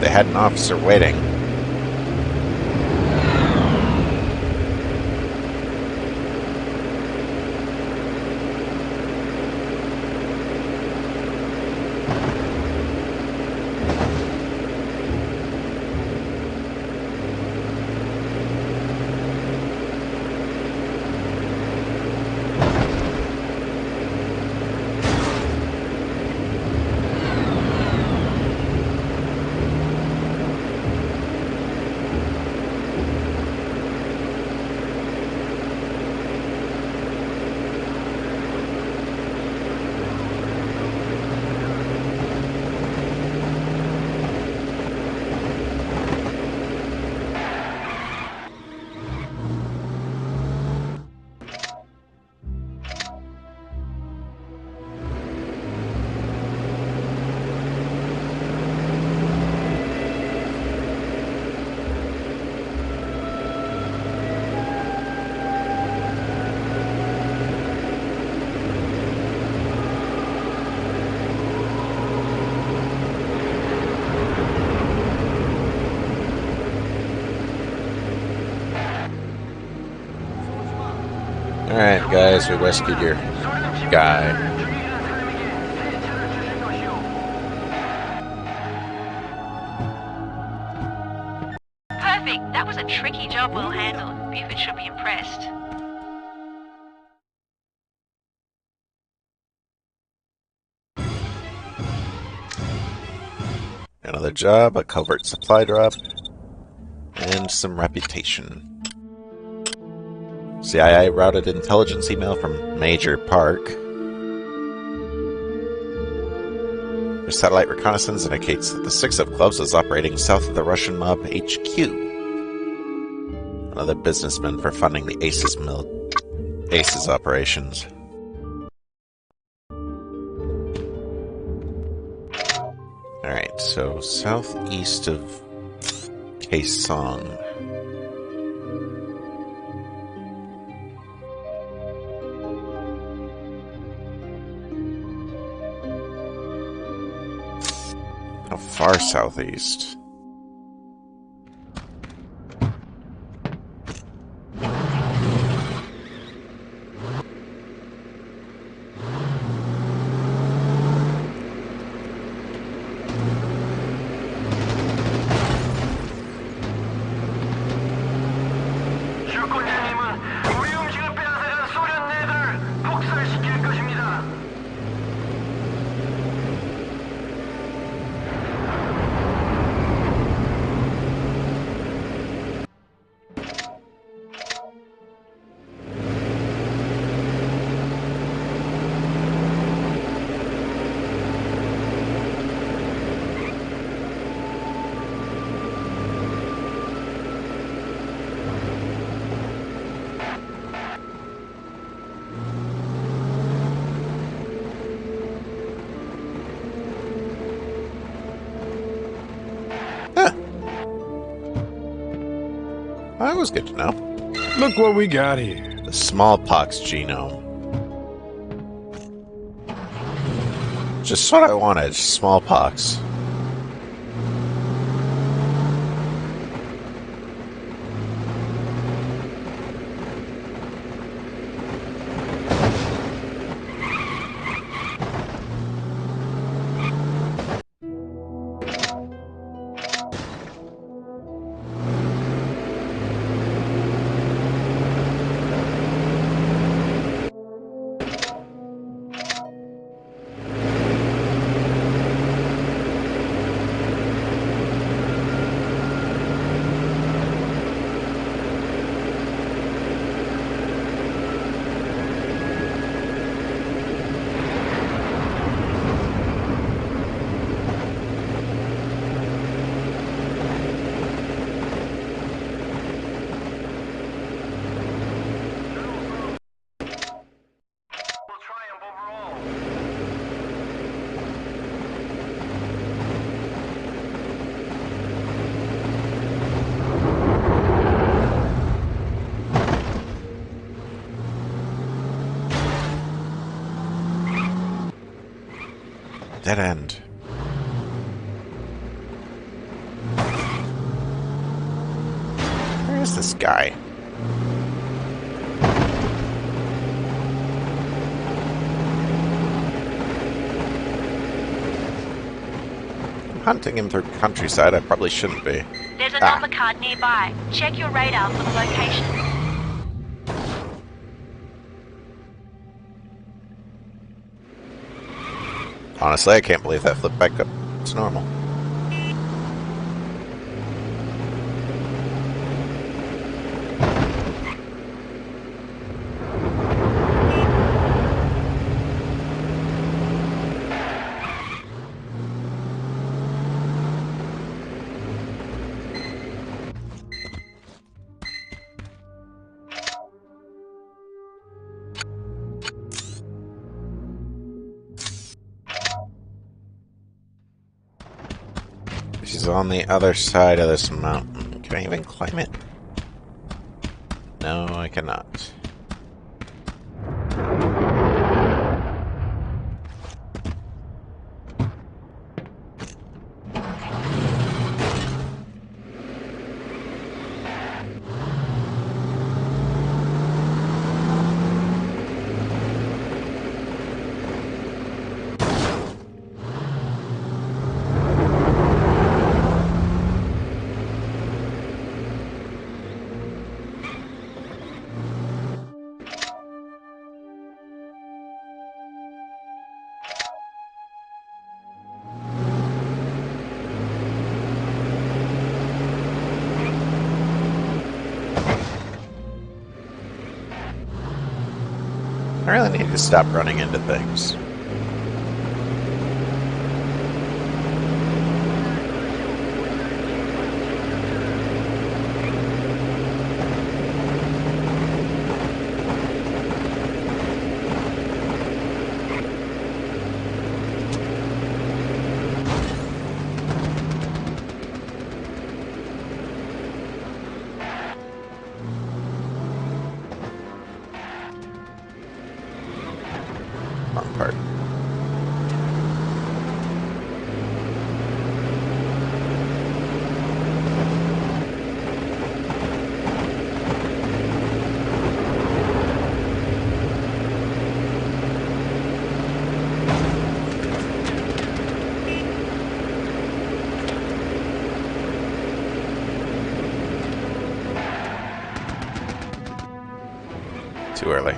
They had an officer waiting. Alright, guys, we rescued your guy. Perfect. That was a tricky job well handled. Buford should be impressed. Another job, a covert supply drop, and some reputation. CIA routed intelligence email from Major Park. Their satellite reconnaissance indicates that the Six of Clubs is operating south of the Russian mob HQ. Another businessman for funding the ACES operations. Alright, so southeast of Kaesong. How far southeast? 슈군장님은 우리 음식을 빼앗아간 소련 내들을 복살시킬 것입니다. That was good to know. Look what we got here. The smallpox genome. Just what I wanted, smallpox. Dead end. Where is this guy? I'm hunting him through countryside. I probably shouldn't be. There's a number card nearby. Check your radar for the location. Honestly, I can't believe that flipped back up to normal. She's on the other side of this mountain. Can I even climb it? No, I cannot. I really need to stop running into things. Too early.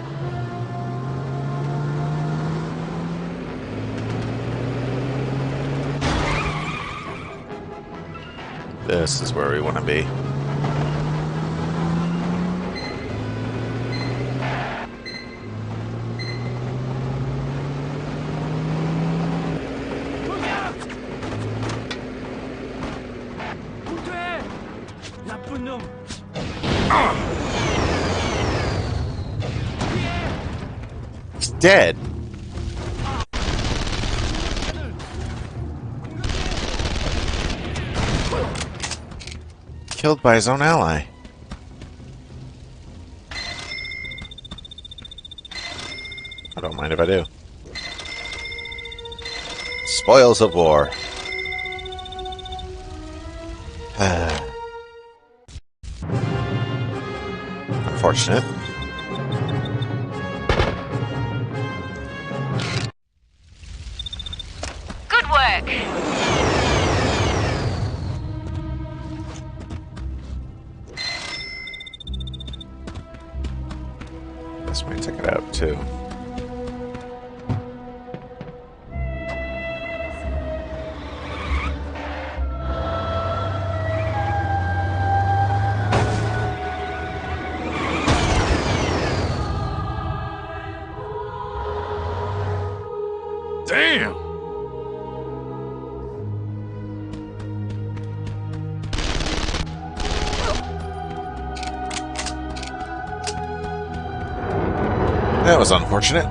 This is where we want to be. He's dead. Killed by his own ally. I don't mind if I do. Spoils of war. Unfortunate. Good work. This may take it out too. Damn! That was unfortunate.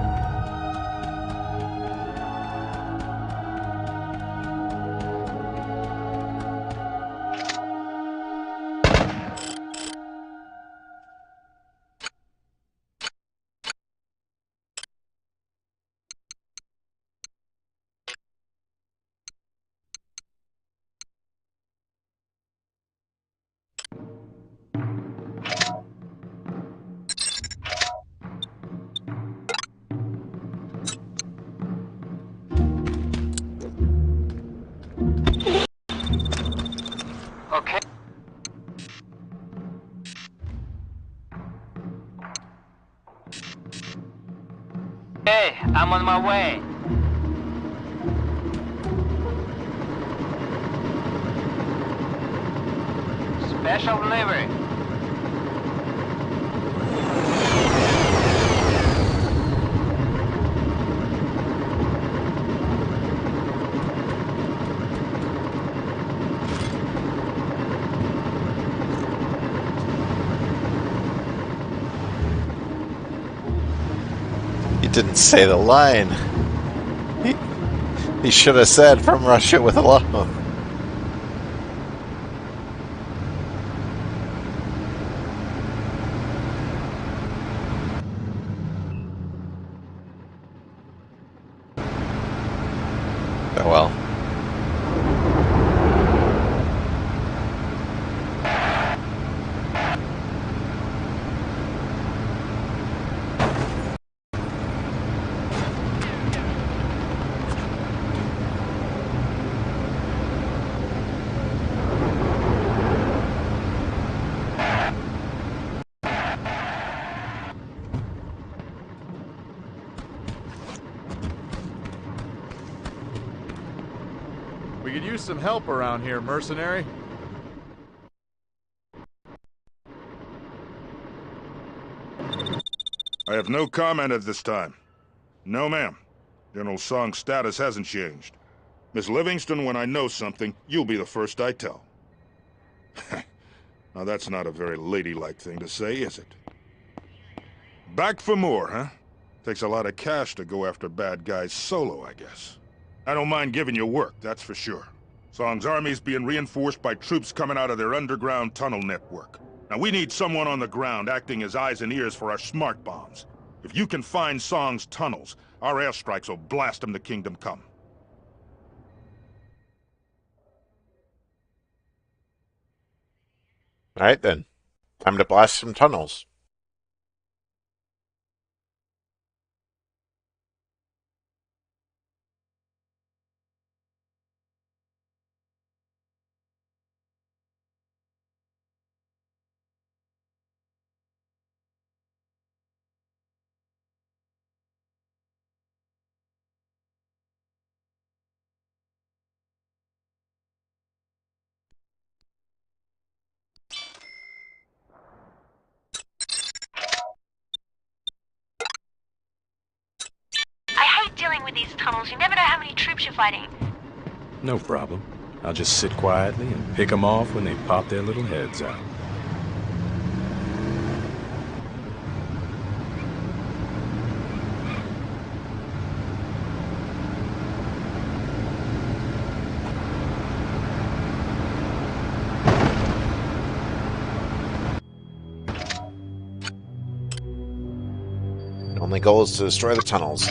Okay. Hey, I'm on my way. Special delivery. He didn't say the line. He should have said from Russia with love. Oh well. We could use some help around here, mercenary. I have no comment at this time. No, ma'am. General Song's status hasn't changed. Miss Livingston, when I know something, you'll be the first I tell. Now that's not a very ladylike thing to say, is it? Back for more, huh? Takes a lot of cash to go after bad guys solo, I guess. I don't mind giving you work, that's for sure. Song's army's being reinforced by troops coming out of their underground tunnel network. Now we need someone on the ground acting as eyes and ears for our smart bombs. If you can find Song's tunnels, our airstrikes will blast them to Kingdom Come. Alright then. Time to blast some tunnels. with these tunnels. You never know how many troops you're fighting. No problem. I'll just sit quietly and pick them off when they pop their little heads out. The only goal is to destroy the tunnels.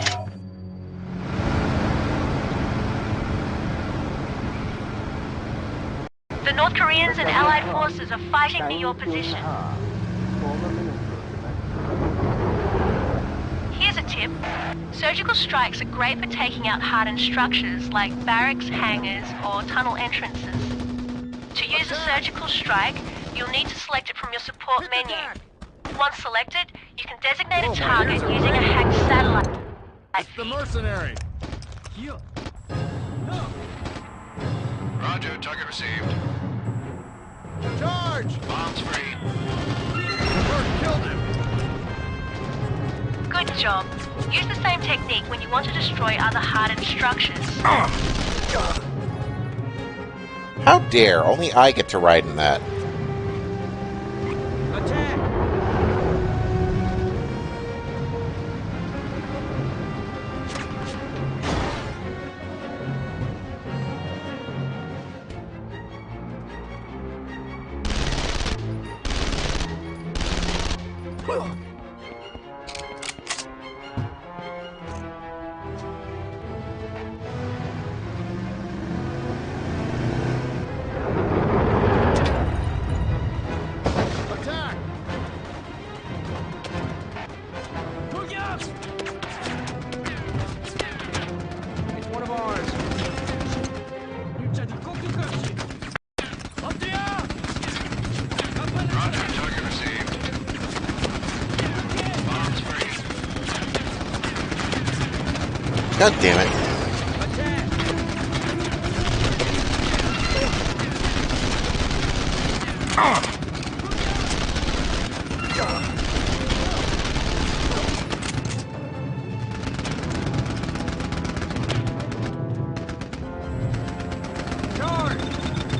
The North Koreans and Allied forces are fighting near your position. Here's a tip. Surgical strikes are great for taking out hardened structures like barracks, hangars, or tunnel entrances. To use a surgical strike, you'll need to select it from your support menu. Once selected, you can designate a target using a hacked satellite. It's the Mercenary! Roger, target received. Charge! Bombs free. Bird killed him! Good job. Use the same technique when you want to destroy other hardened structures. How dare! Only I get to ride in that. God damn it.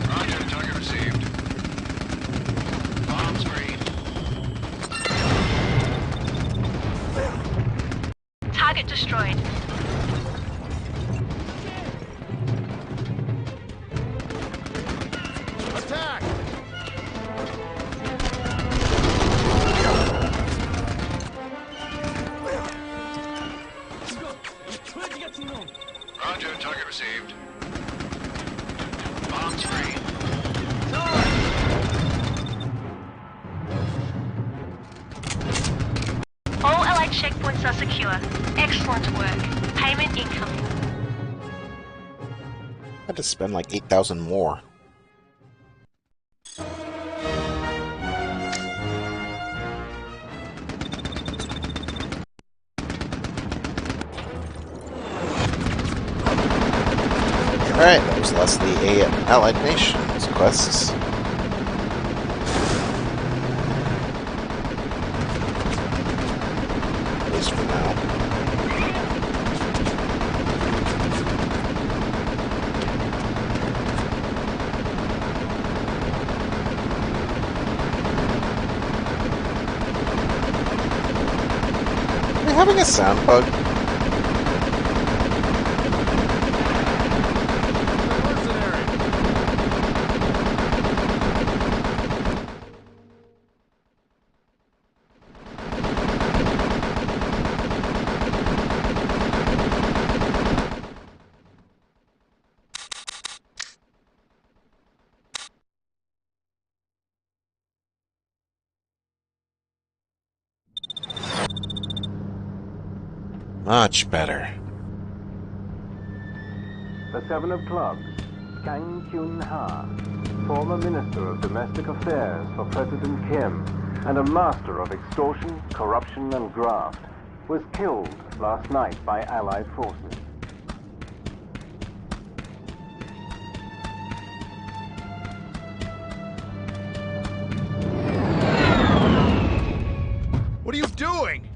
Roger, target received. Bombs free. Target destroyed. Attack! Roger, target received. Bombs free. All Allied checkpoints are secure. Excellent work. Payment incoming. I had to spend like 8,000 more. Alright, that was lastly a Allied Nations quests. At least for now. Are we having a sound bug? Much better. The Seven of Clubs, Kang Kyun-ha, former Minister of Domestic Affairs for President Kim and a master of extortion, corruption, and graft, was killed last night by Allied forces. What are you doing?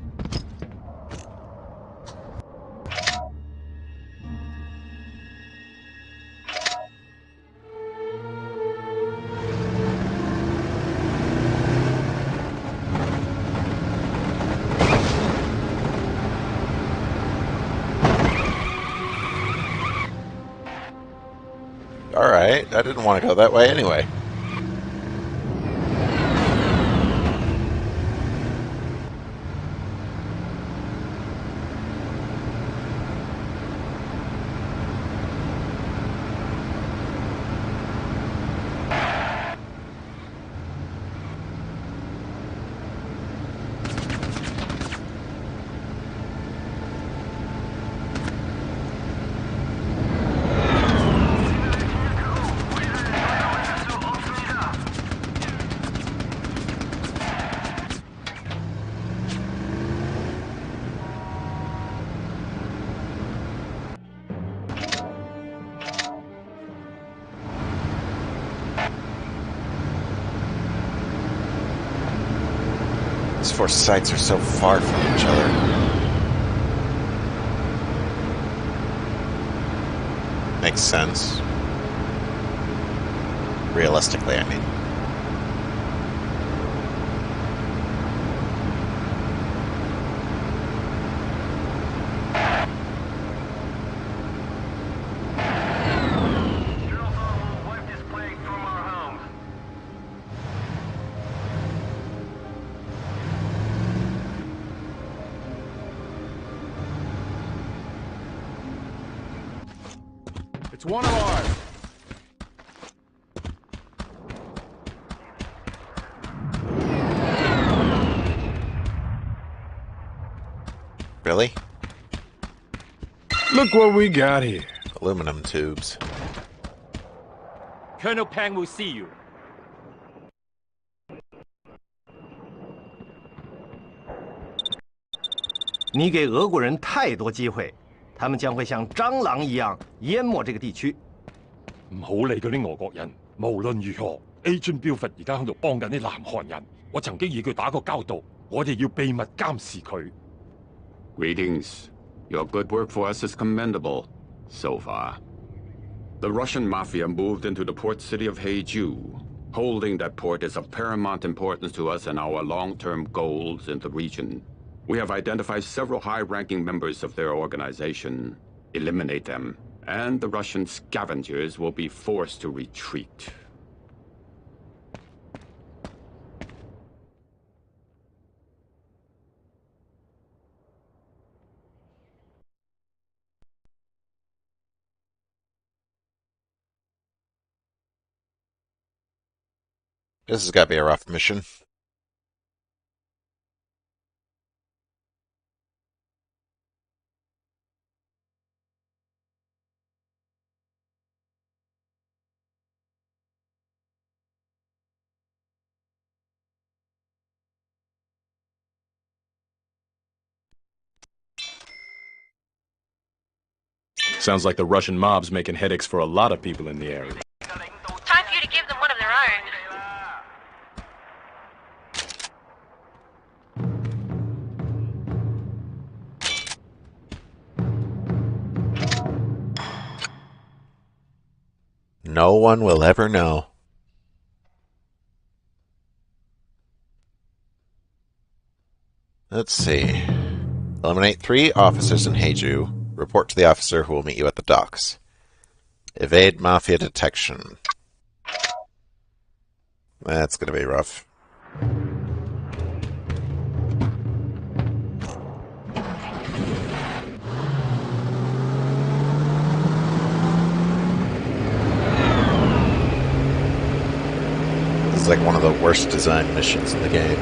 Alright, I didn't want to go that way anyway. These four sites are so far from each other. Makes sense. Realistically, I mean. It's one of ours. Really? Look what we got here. Aluminum tubes. Colonel Pang will see you. 你给俄国人太多機會，他們將會像蟑螂一樣淹沒這個地區。唔好理嗰啲俄國人，無論如何 ，Agent Buford 而家喺度幫緊啲南韓人。我曾經與佢打過交道，我哋要秘密監視佢。Greetings. Your good work for us is commendable, so far. The Russian mafia moved into the port city of Haeju. Holding that port is of paramount importance to us and our long-term goals in the region. We have identified several high-ranking members of their organization. Eliminate them, and the Russian scavengers will be forced to retreat. This has got to be a rough mission. Sounds like the Russian mob's making headaches for a lot of people in the area. Time for you to give them one of their own. No one will ever know. Let's see. Eliminate 3 officers in Haeju. Report to the officer who will meet you at the docks. Evade mafia detection. That's going to be rough. This is like one of the worst designed missions in the game.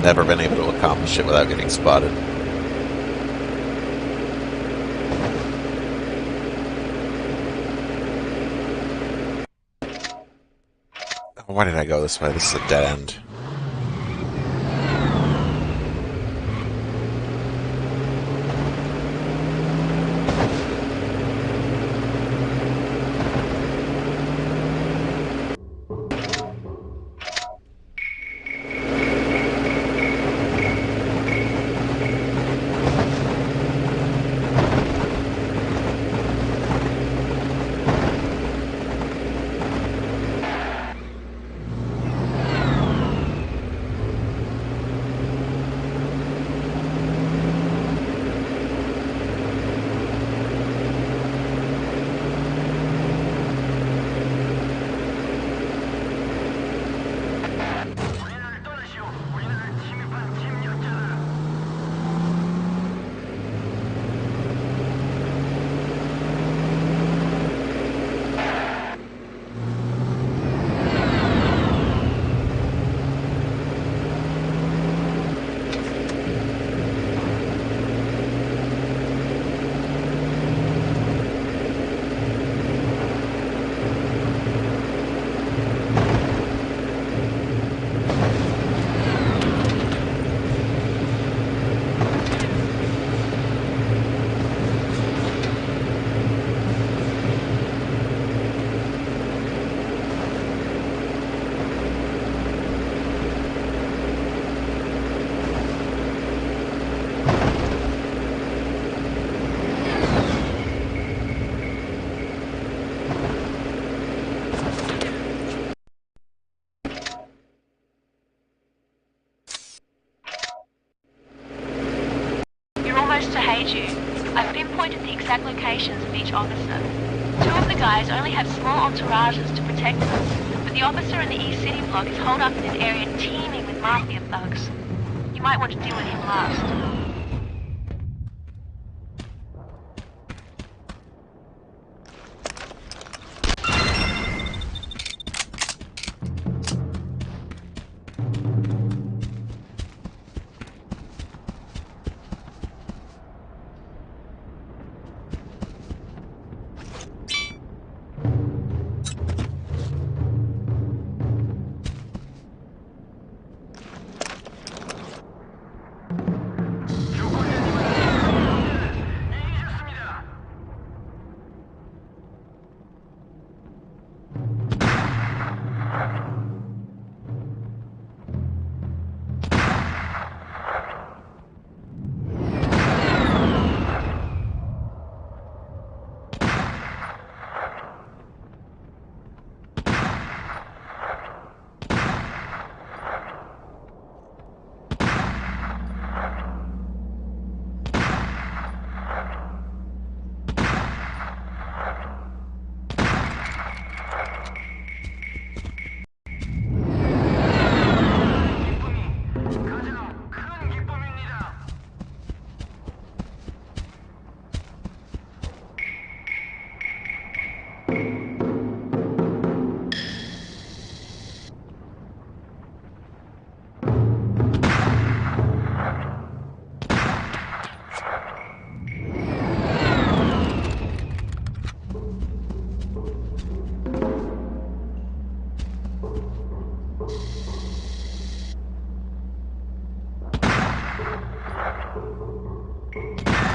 Never been able to accomplish it without getting spotted. Why did I go this way? This is a dead end. spotted you. I've pinpointed the exact locations of each officer. 2 of the guys only have small entourages to protect them, but the officer in the East City block is holed up in an area teeming with mafia thugs. You might want to deal with him last.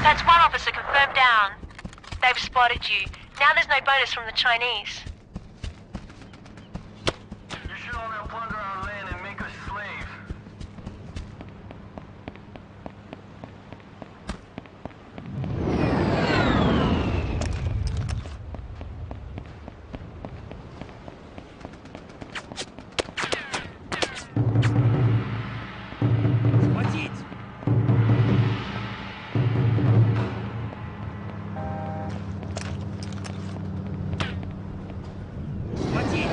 That's 1 officer confirmed down. They've spotted you. Now there's no bonus from the Chinese. You should only plunder our land and make us slaves. Схватить! Схватить!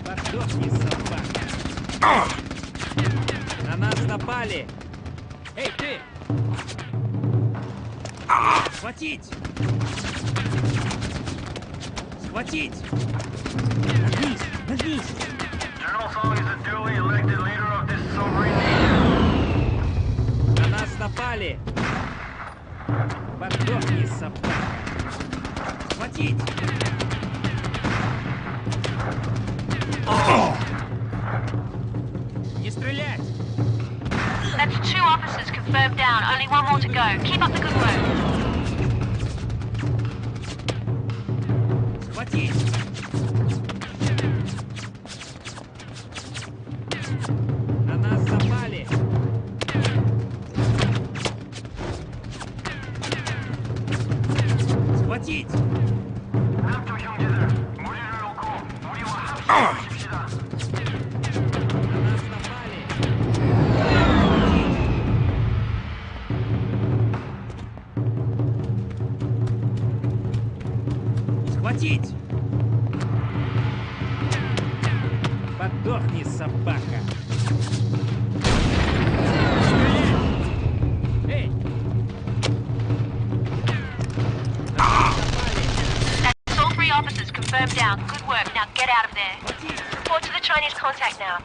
Подохни, собака! На нас напали! Эй, ты! Схватить! Схватить! Нагнись! Нагнись! General Song is a duly elected leader of this sovereign nation. На нас напали! Подохни, собака! Схватить! Не стрелять! That's 2 officers confirmed down. Only 1 more to go. Keep up the good work. Схватить! На нас напали! Схватить! 남쪽 형제들, 무리를 놓고 우리와 함께 하십시다. На нас напали! Схватить! Подохни, собака! Стрелять! Эй! That's all 3 officers confirmed down. Good work. Now get out of there. Report to the Chinese contact now.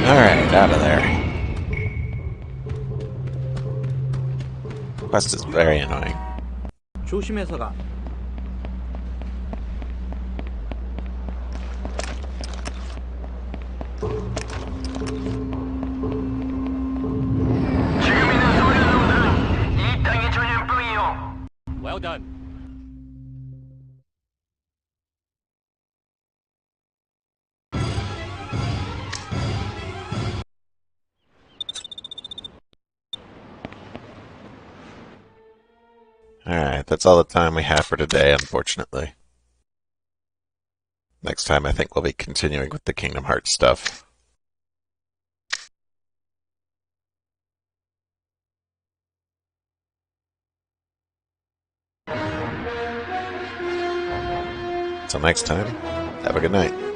Alright, out of there. Quest is very annoying. 조심해서 가. Alright, that's all the time we have for today, unfortunately. Next time I think we'll be continuing with the Kingdom Hearts stuff. Until next time, have a good night.